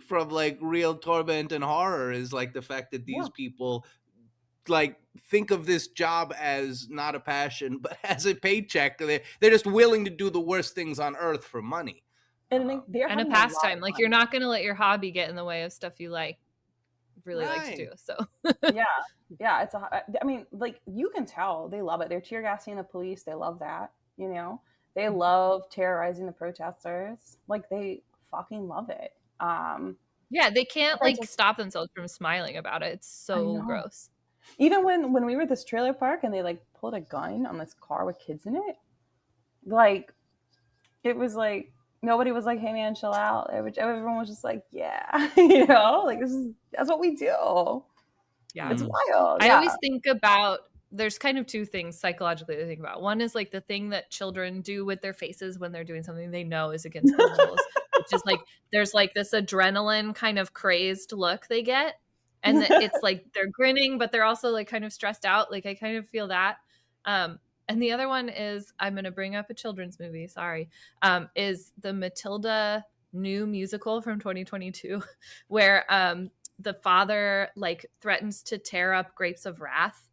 from like real torment and horror is like the fact that these people like think of this job as not a passion but as a paycheck. They're just willing to do the worst things on earth for money. And they're And a having lot pastime. of Like, fun. you're not going to let your hobby get in the way of stuff you really like to do. So yeah, it's I mean, like, you can tell they love it. They're tear gassing the police. They love that. They love terrorizing the protesters. Like, they fucking love it. yeah, they can't I like just- stop themselves from smiling about it. It's so know. gross. Even when we were at this trailer park and they like pulled a gun on this car with kids in it, like, it was like nobody was like, "Hey man, chill out." Everyone was just like, "Yeah," like that's what we do. Yeah. It's wild. I Yeah. always think about there's kind of two things psychologically to think about. One is like the thing that children do with their faces when they're doing something they know is against the rules, which is like there's like this adrenaline kind of crazed look they get. And it's like they're grinning, but they're also like kind of stressed out. Like, I kind of feel that. And the other one is, I'm going to bring up a children's movie. Sorry. Is the Matilda new musical from 2022 where the father like threatens to tear up Grapes of Wrath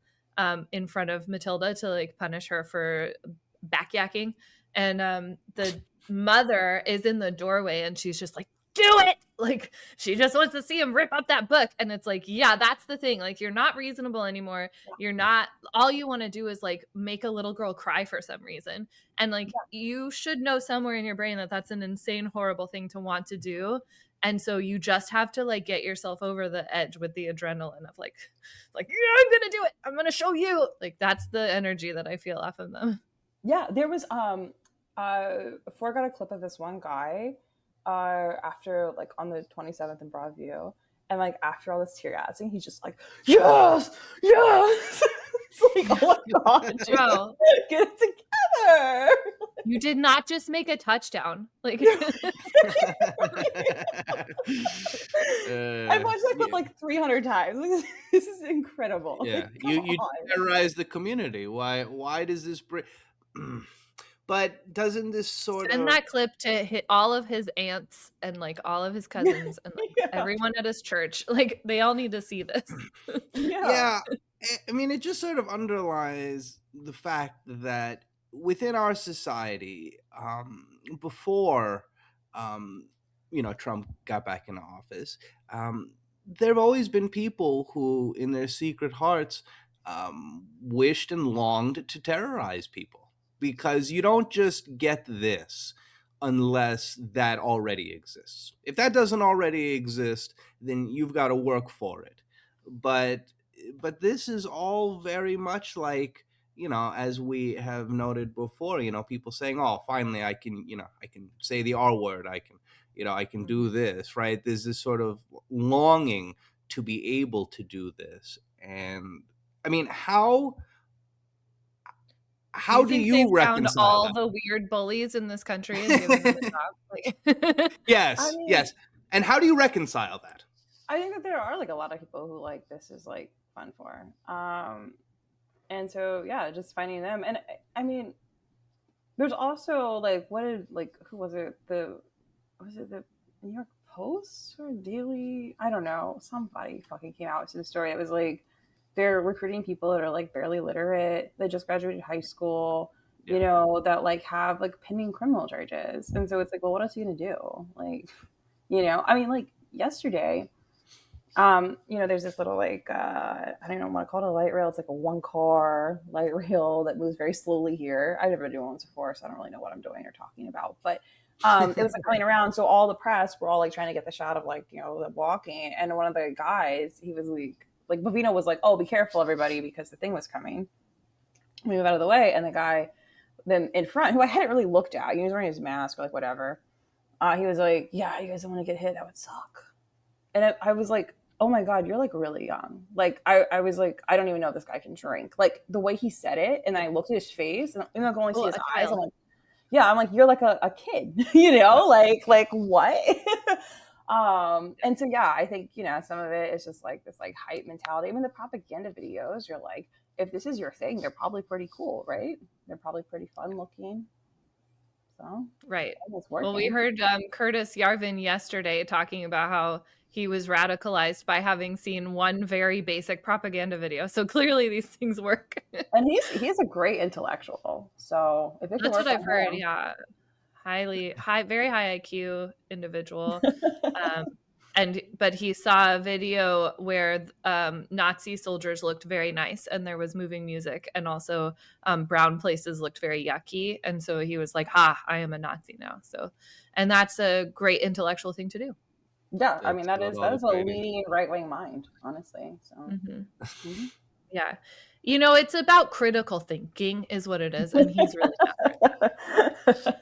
in front of Matilda to like punish her for back yakking. And the mother is in the doorway and she's just like, do it. Like, she just wants to see him rip up that book. And it's like, yeah, that's the thing. Like, you're not reasonable anymore. You're not, all you want to do is like make a little girl cry for some reason. And like, you should know somewhere in your brain that that's an insane, horrible thing to want to do. And so you just have to like get yourself over the edge with the adrenaline of like, yeah, I'm going to do it. I'm going to show you. Like, that's the energy that I feel off of them. Yeah, there was before I got a clip of this one guy after like on the 27th in Broadview, and like after all this tear gassing, he's just like, yes. It's like, oh my god, dude, Bro, get it together. you did not just make a touchdown. Like, I've watched that clip like 300 times. Like, this is incredible. Yeah, Like, you come on. terrorize the community. Why does this bring? But doesn't this sort send of that clip to hit all of his aunts and like all of his cousins and like Yeah. everyone at his church. Like, they all need to see this. yeah? I mean, it just sort of underlies the fact that within our society, before Trump got back into office, there have always been people who, in their secret hearts, wished and longed to terrorize people. Because you don't just get this unless that already exists. If that doesn't already exist, then you've got to work for it. but this is all very much like, as we have noted before, people saying, oh, finally I can, I can say the R word, I can, I can do this, right? There's this sort of longing to be able to do this. And I mean, how Do you do think you they've found reconcile all that? the weird bullies in this country and given them a job? Like, I Yes, mean, yes. And how do you reconcile that? I think that there are like a lot of people who like this is like fun for. And so yeah, just finding them. And I mean, there's also like what did like who was it? Was it the New York Post or Daily? I don't know. Somebody fucking came out with the story. It was like they're recruiting people that are like barely literate, that just graduated high school, you know, that like have like pending criminal charges. And so it's like, well, what else are you gonna do? Like, you know, I mean, like yesterday, you know, there's this little like I don't know what to call it, a light rail. It's like a one car light rail that moves very slowly here. I've never been doing one before, so I don't really know what I'm doing or talking about. But it was like coming around, so all the press were all like trying to get the shot of like, you know, the walking. And one of the guys, he was like Bovino was like, "Oh, be careful, everybody," because the thing was coming. We move out of the way, and the guy then in front, who I hadn't really looked at, he was wearing his mask or like whatever. He was like, "Yeah, you guys don't want to get hit. That would suck." And I was like, oh my God, you're like really young. Like I was like, I don't even know if this guy can drink. Like the way he said it, and then I looked at his face, and I'm not going to see his eyes. I'm like, yeah, I'm like, you're like a kid, you know, like what? And so yeah, I think, you know, some of it is just like this like hype mentality. I mean, the propaganda videos, you're like, if this is your thing, they're probably pretty cool, right? They're probably pretty fun looking. So right. it's working. Well, we heard Curtis Yarvin yesterday talking about how he was radicalized by having seen one very basic propaganda video. So clearly these things work. And he's a great intellectual. So if it can That's work what I've on heard. him. Yeah. Very high IQ individual. But he saw a video where Nazi soldiers looked very nice and there was moving music, and also brown places looked very yucky, and so he was like, ha, I am a Nazi now. So, and that's a great intellectual thing to do. Yeah, I mean that is a training. leaning right wing mind, honestly. So Yeah, you know, it's about critical thinking is what it is, and he's really not right.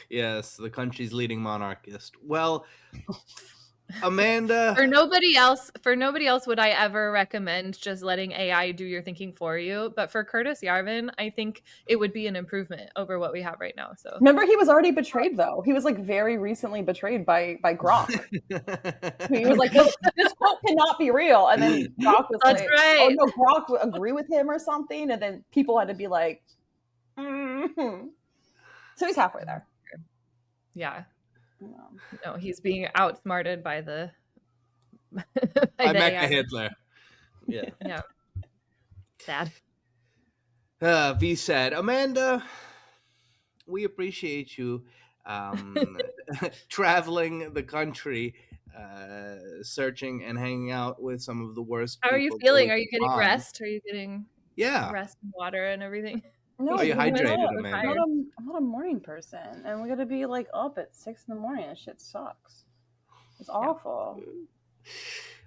Yes, the country's leading monarchist. Well, Amanda, For nobody else would I ever recommend just letting AI do your thinking for you. But for Curtis Yarvin, I think it would be an improvement over what we have right now. So remember, he was already betrayed though. He was like very recently betrayed by Grok. He was like, this quote cannot be real. And then Grok was that's like, right. oh no, Grok would agree with him or something. And then people had to be like, mm-hmm. So he's halfway there. Yeah. No, he's being outsmarted by the by the Mecha AI. Hitler. Yeah. Yeah. Sad. V said, Amanda, we appreciate you traveling the country, searching and hanging out with some of the worst How are you people feeling? going Are you getting on. rest? Are you getting Yeah. rest and water and everything? No, Are you because hydrated, I'm Amanda? not a morning person, and we got to be like up at 6 a.m. That shit sucks. It's awful.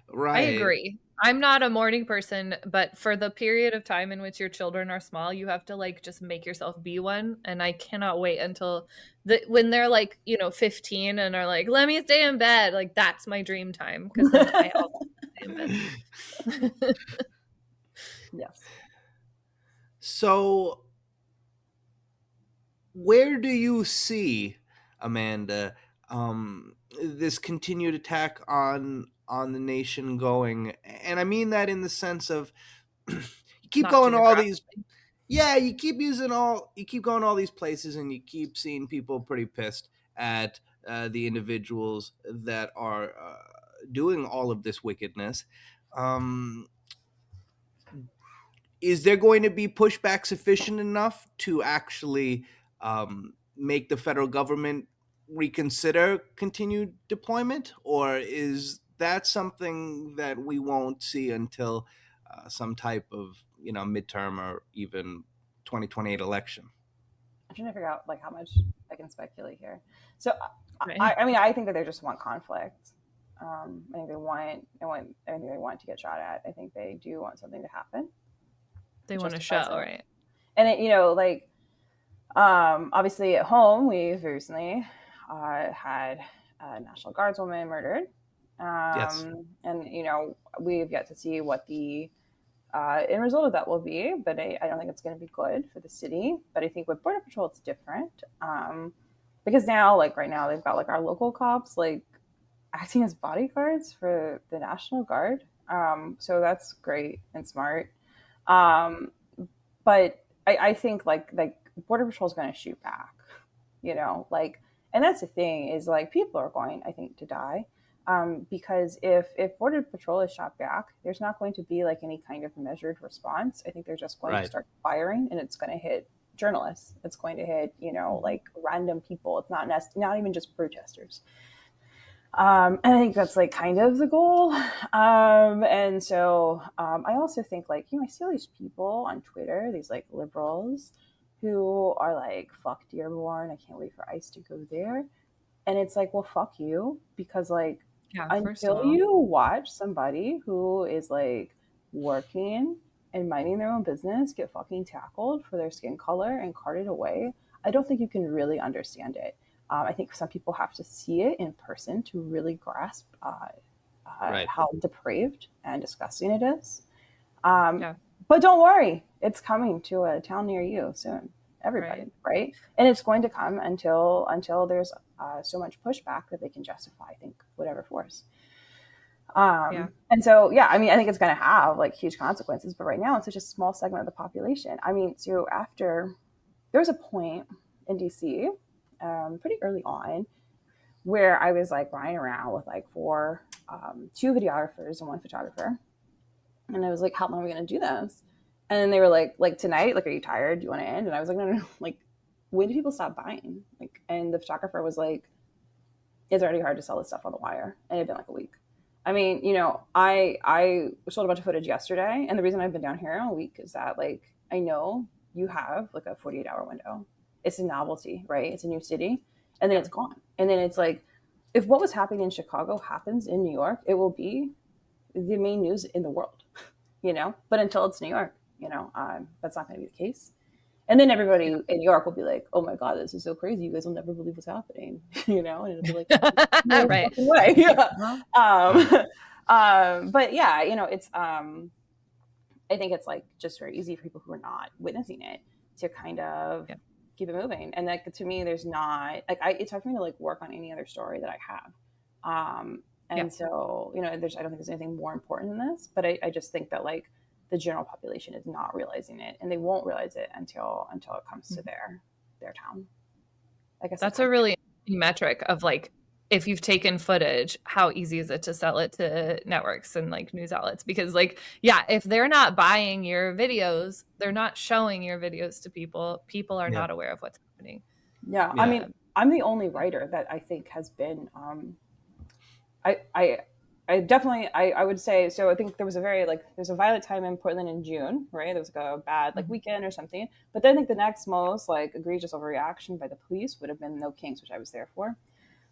Right. I agree. I'm not a morning person, but for the period of time in which your children are small, you have to like just make yourself be one. And I cannot wait until when they're like, you know, 15 and are like, let me stay in bed. Like that's my dream time, because then I also stay in bed. Yes. So, where do you see, Amanda, this continued attack on the nation going? And I mean that in the sense of you keep Not going to all geographically. these, you keep going to all these places, and you keep seeing people pretty pissed at the individuals that are doing all of this wickedness. Is there going to be pushback sufficient enough to actually make the federal government reconsider continued deployment, or is that something that we won't see until some type of midterm or even 2028 election? I'm trying to figure out like how much I can speculate here. So Right. I mean, I think that they just want conflict. I think they want everything they want to get shot at. I think they do want something to happen. They want to show, right? And it, like, obviously at home, we've recently had a National Guardswoman murdered. Yes. And, we've yet to see what the end result of that will be, but I don't think it's going to be good for the city. But I think with Border Patrol, it's different. Because now, like right now, they've got like our local cops like acting as bodyguards for the National Guard. So that's great and smart. But I think like Border Patrol is going to shoot back, like, and that's the thing is like people are going, I think, to die. Because if Border Patrol is shot back, there's not going to be like any kind of measured response. I think they're just going to start firing, and it's going to hit journalists. It's going to hit, like random people. It's not even just protesters. And I think that's like kind of the goal. And so I also think like, I see all these people on Twitter, these like liberals who are like, fuck Dearborn. I can't wait for ICE to go there. And it's like, well, fuck you. Because like, until you watch somebody who is like working and minding their own business get fucking tackled for their skin color and carted away, I don't think you can really understand it. I think some people have to see it in person to really grasp how depraved and disgusting it is. But don't worry, it's coming to a town near you soon. Everybody, right? And it's going to come until there's so much pushback that they can justify, I think, whatever force. And so, I think it's going to have like huge consequences. But right now, it's such a small segment of the population. I mean, so after there was a point in DC, pretty early on, where I was like riding around with like two videographers and one photographer, and I was like, "How long are we going to do this?" And they were like tonight, like, are you tired? Do you want to end? And I was like, no. Like, when do people stop buying? Like, and the photographer was like, it's already hard to sell this stuff on the wire. And it'd been like a week. I mean, I sold a bunch of footage yesterday. And the reason I've been down here all week is that like, I know you have like a 48-hour window. It's a novelty, right? It's a new city. And then it's gone. And then it's like, if what was happening in Chicago happens in New York, it will be the main news in the world, but until it's New York, that's not going to be the case. And then everybody in New York will be like, oh my God, this is so crazy. You guys will never believe what's happening, and it'll be like, no right. Way. But yeah, it's, I think it's like just very easy for people who are not witnessing it to kind of keep it moving. And like, to me, there's not like, it's hard for me to like work on any other story that I have. And so, I don't think there's anything more important than this, but I just think that like the general population is not realizing it, and they won't realize it until it comes to their town. I guess that's a really metric of like, if you've taken footage, how easy is it to sell it to networks and like news outlets? Because like, if they're not buying your videos, they're not showing your videos to people. People are not aware of what's happening. Yeah. I mean, I'm the only writer that I think has been, I definitely, I would say, so I think there was there's a violent time in Portland in June, right? There was like a bad like weekend or something. But then I think the next most like egregious overreaction by the police would have been No Kings, which I was there for.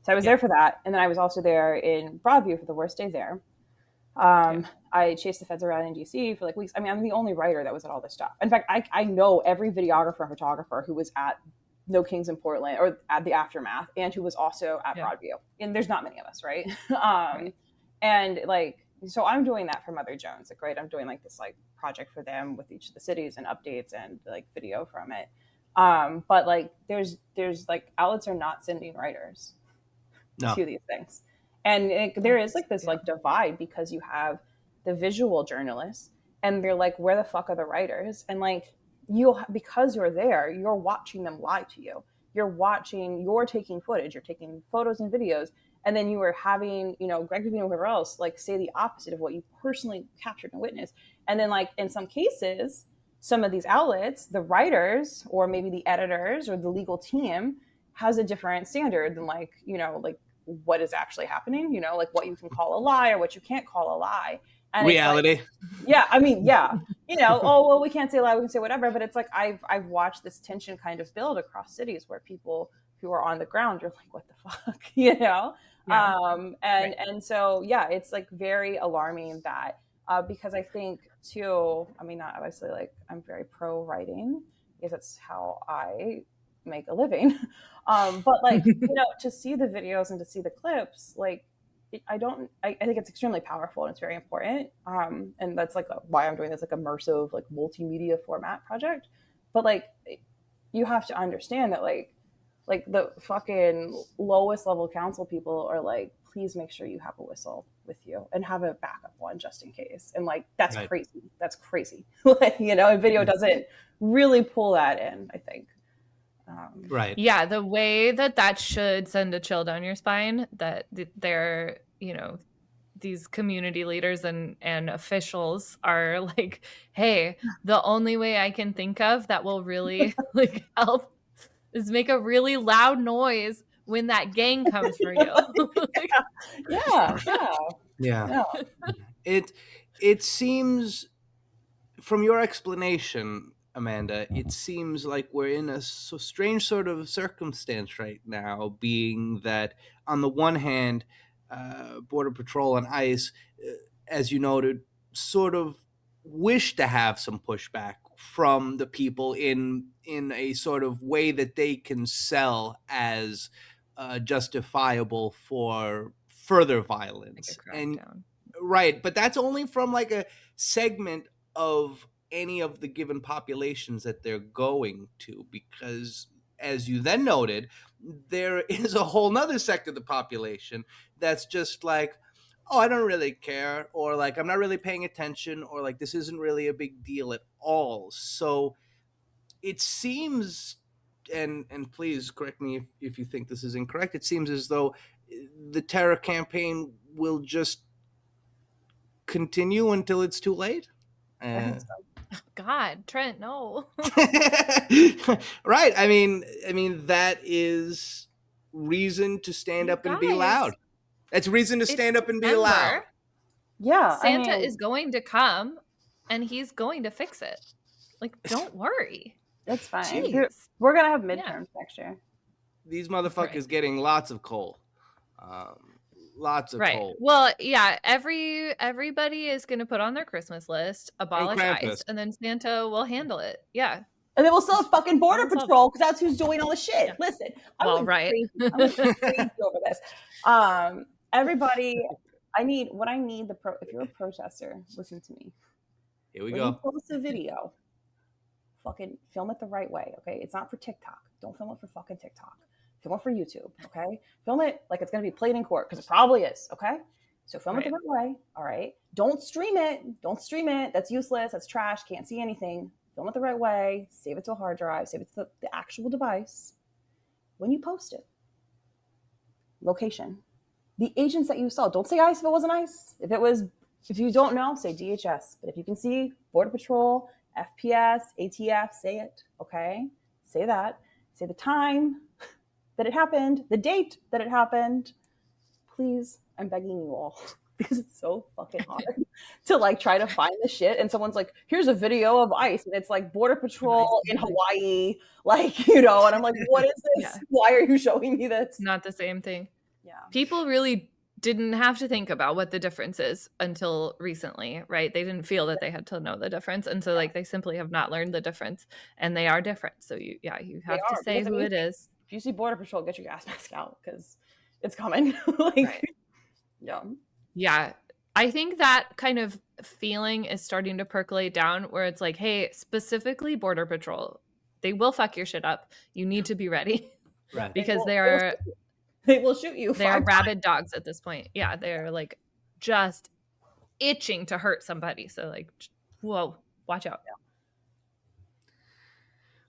So I was there for that. And then I was also there in Broadview for the worst day there. I chased the feds around in DC for like weeks. I mean, I'm the only writer that was at all this stuff. In fact, I know every videographer and photographer who was at No Kings in Portland or at the aftermath, and who was also at Broadview. And there's not many of us, right? And like, so I'm doing that for Mother Jones, like, right? I'm doing like this like project for them with each of the cities and updates and like video from it. But like, there's like outlets are not sending writers to these things. And there is like this like divide, because you have the visual journalists and they're like, where the fuck are the writers? And like, because you're there, you're watching them lie to you. You're taking footage, you're taking photos and videos. And then you were having, Greg Levine or whoever else, like say the opposite of what you personally captured and witnessed. And then like in some cases, some of these outlets, the writers or maybe the editors or the legal team has a different standard than like, like what is actually happening, like what you can call a lie or what you can't call a lie. And reality. Oh, well, we can't say a lie, we can say whatever. But it's like I've watched this tension kind of build across cities where people who are on the ground, you're like, what the fuck, you know? Yeah. And so, yeah, it's like very alarming that, because I think too, I mean, not obviously like I'm very pro writing because that's how I make a living. But like, you know, to see the videos and to see the clips, like, I think it's extremely powerful and it's very important. And that's like why I'm doing this like immersive, like multimedia format project. But like, you have to understand that like the fucking lowest level council people are like, please make sure you have a whistle with you and have a backup one just in case. And like, that's Right. crazy. That's crazy. Like, you know, a video doesn't really pull that in, I think. Right. Yeah, the way that should send a chill down your spine, that they're, you know, these community leaders and officials are like, hey, the only way I can think of that will really like help is make a really loud noise when that gang comes for you. Yeah. Yeah. It seems, from your explanation, Amanda, it seems like we're in a strange sort of circumstance right now, being that on the one hand, Border Patrol and ICE, as you noted, sort of wish to have some pushback from the people in a sort of way that they can sell as justifiable for further violence. Like a crackdown. Right, but that's only from like a segment of any of the given populations that they're going to, because as you then noted, there is a whole nother sector of the population that's just like, oh, I don't really care, or like, I'm not really paying attention, or like, this isn't really a big deal at all. So it seems, and please correct me if you think this is incorrect, it seems as though the terror campaign will just continue until it's too late. I think so. God, Trent, no. Right. I mean that is reason to stand up and be loud. That's reason to stand up and be loud. Yeah. Santa I mean, is going to come and he's going to fix it. Like, don't worry. it's fine. Jeez. We're going to have midterms next year. These motherfuckers Right. getting lots of coal. Lots of Right. coal. Well, yeah, everybody is going to put on their Christmas list, abolish Krampus. ICE, and then Santa will handle it. Yeah. And then we'll still have fucking Border That's all. Patrol because that's who's doing all the shit. Yeah. Listen, Well, I'm right. crazy over this. Everybody, I need if you're a protester, listen to me. Here we When go. you post a video, fucking film it the right way, okay? It's not for TikTok. Don't film it for fucking TikTok. Film it for YouTube, okay? Film it like it's gonna be played in court, because it probably is, okay? So film it the right way, all right? Don't stream it. That's useless. That's trash. Can't see anything. Film it the right way. Save it to a hard drive. Save it to the actual device. When you post it, location. The agents that you saw, don't say ICE if it wasn't ICE. If you don't know, say DHS. But if you can see Border Patrol, FPS, ATF, say it, okay? Say that. Say the time that it happened, the date that it happened. Please, I'm begging you all, because it's so fucking hard to like try to find the shit. And someone's like, here's a video of ICE. And it's like Border Patrol in Hawaii, like, you know, and I'm like, what is this? Yeah. Why are you showing me this? Not the same thing. Yeah. People really didn't have to think about what the difference is until recently, right? They didn't feel that they had to know the difference. And so like they simply have not learned the difference, and they are different. So you have to say who it is. If you see Border Patrol, get your gas mask out, because it's coming. Like, Right. Yeah. Yeah. I think that kind of feeling is starting to percolate down, where it's like, hey, specifically Border Patrol, they will fuck your shit up. You need to be ready. Right. Because they will shoot you. They are rabid dogs at this point. Yeah, they're like just itching to hurt somebody. So like, whoa, watch out.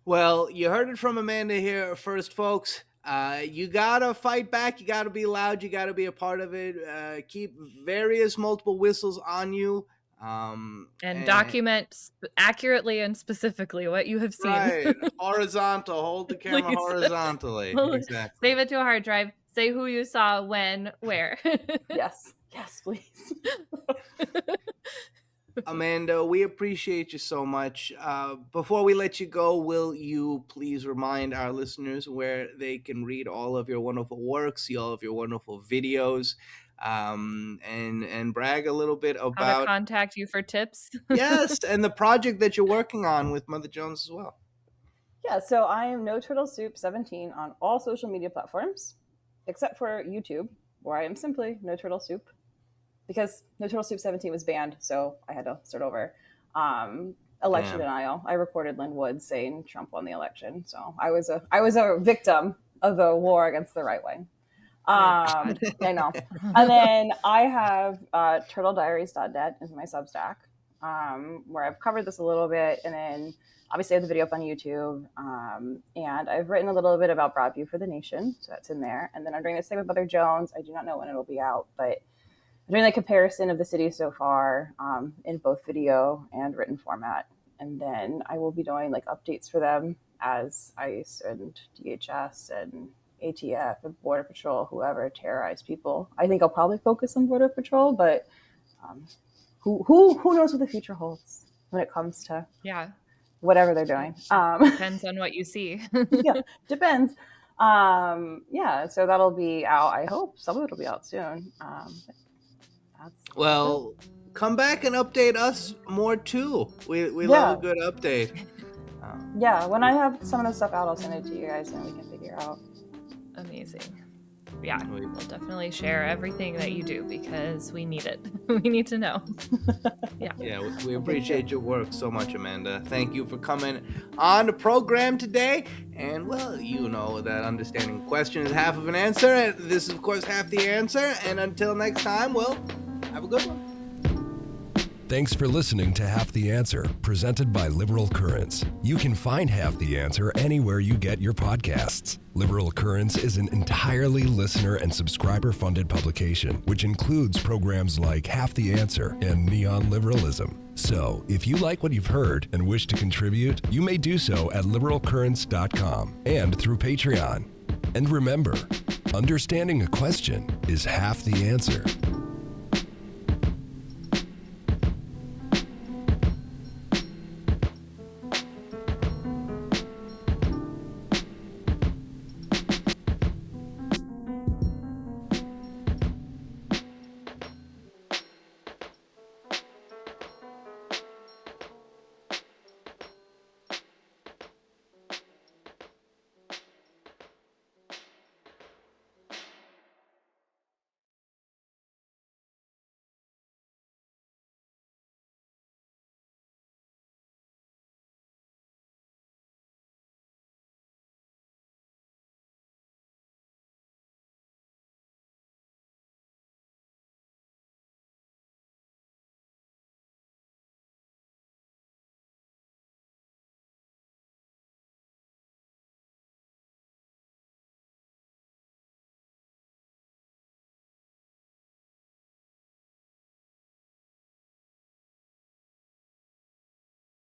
Well, you heard it from Amanda here first, folks. You gotta fight back. You gotta be loud. You gotta be a part of it. Keep various multiple whistles on you. And document accurately and specifically what you have seen. Right. Horizontal. Hold the camera Please. horizontally. Exactly. Save it to a hard drive. Say who you saw, when, where. Yes, please. Amanda, we appreciate you so much. Before we let you go, will you please remind our listeners where they can read all of your wonderful work, see all of your wonderful videos, and brag a little bit How to about contact you for tips? yes, and the project that you're working on with Mother Jones as well. Yeah, so I am No Turtle Soup 17 on all social media platforms, except for YouTube, where I am simply No Turtle Soup, because No Turtle Soup 17 was banned, so I had to start over. Election denial. I recorded Lynn Woods saying Trump won the election, so I was a victim of the war against the right wing. I know. And then I have turtlediaries.net is my Substack, where I've covered this a little bit, and then obviously I have the video up on YouTube, and I've written a little bit about Broadview for the Nation, so that's in there. And then I'm doing this thing with Mother Jones. I do not know when it'll be out, but I'm doing a comparison of the city so far, in both video and written format. And then I will be doing like updates for them as ICE and DHS and ATF and Border Patrol, whoever terrorized people. I think I'll probably focus on Border Patrol, but who knows what the future holds when it comes to whatever they're doing. Depends on what you see. Yeah, depends. So that'll be out. I hope some of it will be out soon. Well, come back and update us more too. We love a good update. Yeah, when I have some of the stuff out, I'll send it to you guys and we can figure out. Amazing. Yeah, we'll definitely share everything that you do because we need it. We need to know. Yeah, we appreciate your work so much, Amanda. Thank you for coming on the program today. And, well, you know that understanding a question is half of an answer. And this is, of course, half the answer. And until next time, well, have a good one. Thanks for listening to Half the Answer, presented by Liberal Currents. You can find Half the Answer anywhere you get your podcasts. Liberal Currents is an entirely listener and subscriber-funded publication, which includes programs like Half the Answer and Neon Liberalism. So, if you like what you've heard and wish to contribute, you may do so at liberalcurrents.com and through Patreon. And remember, understanding a question is half the answer.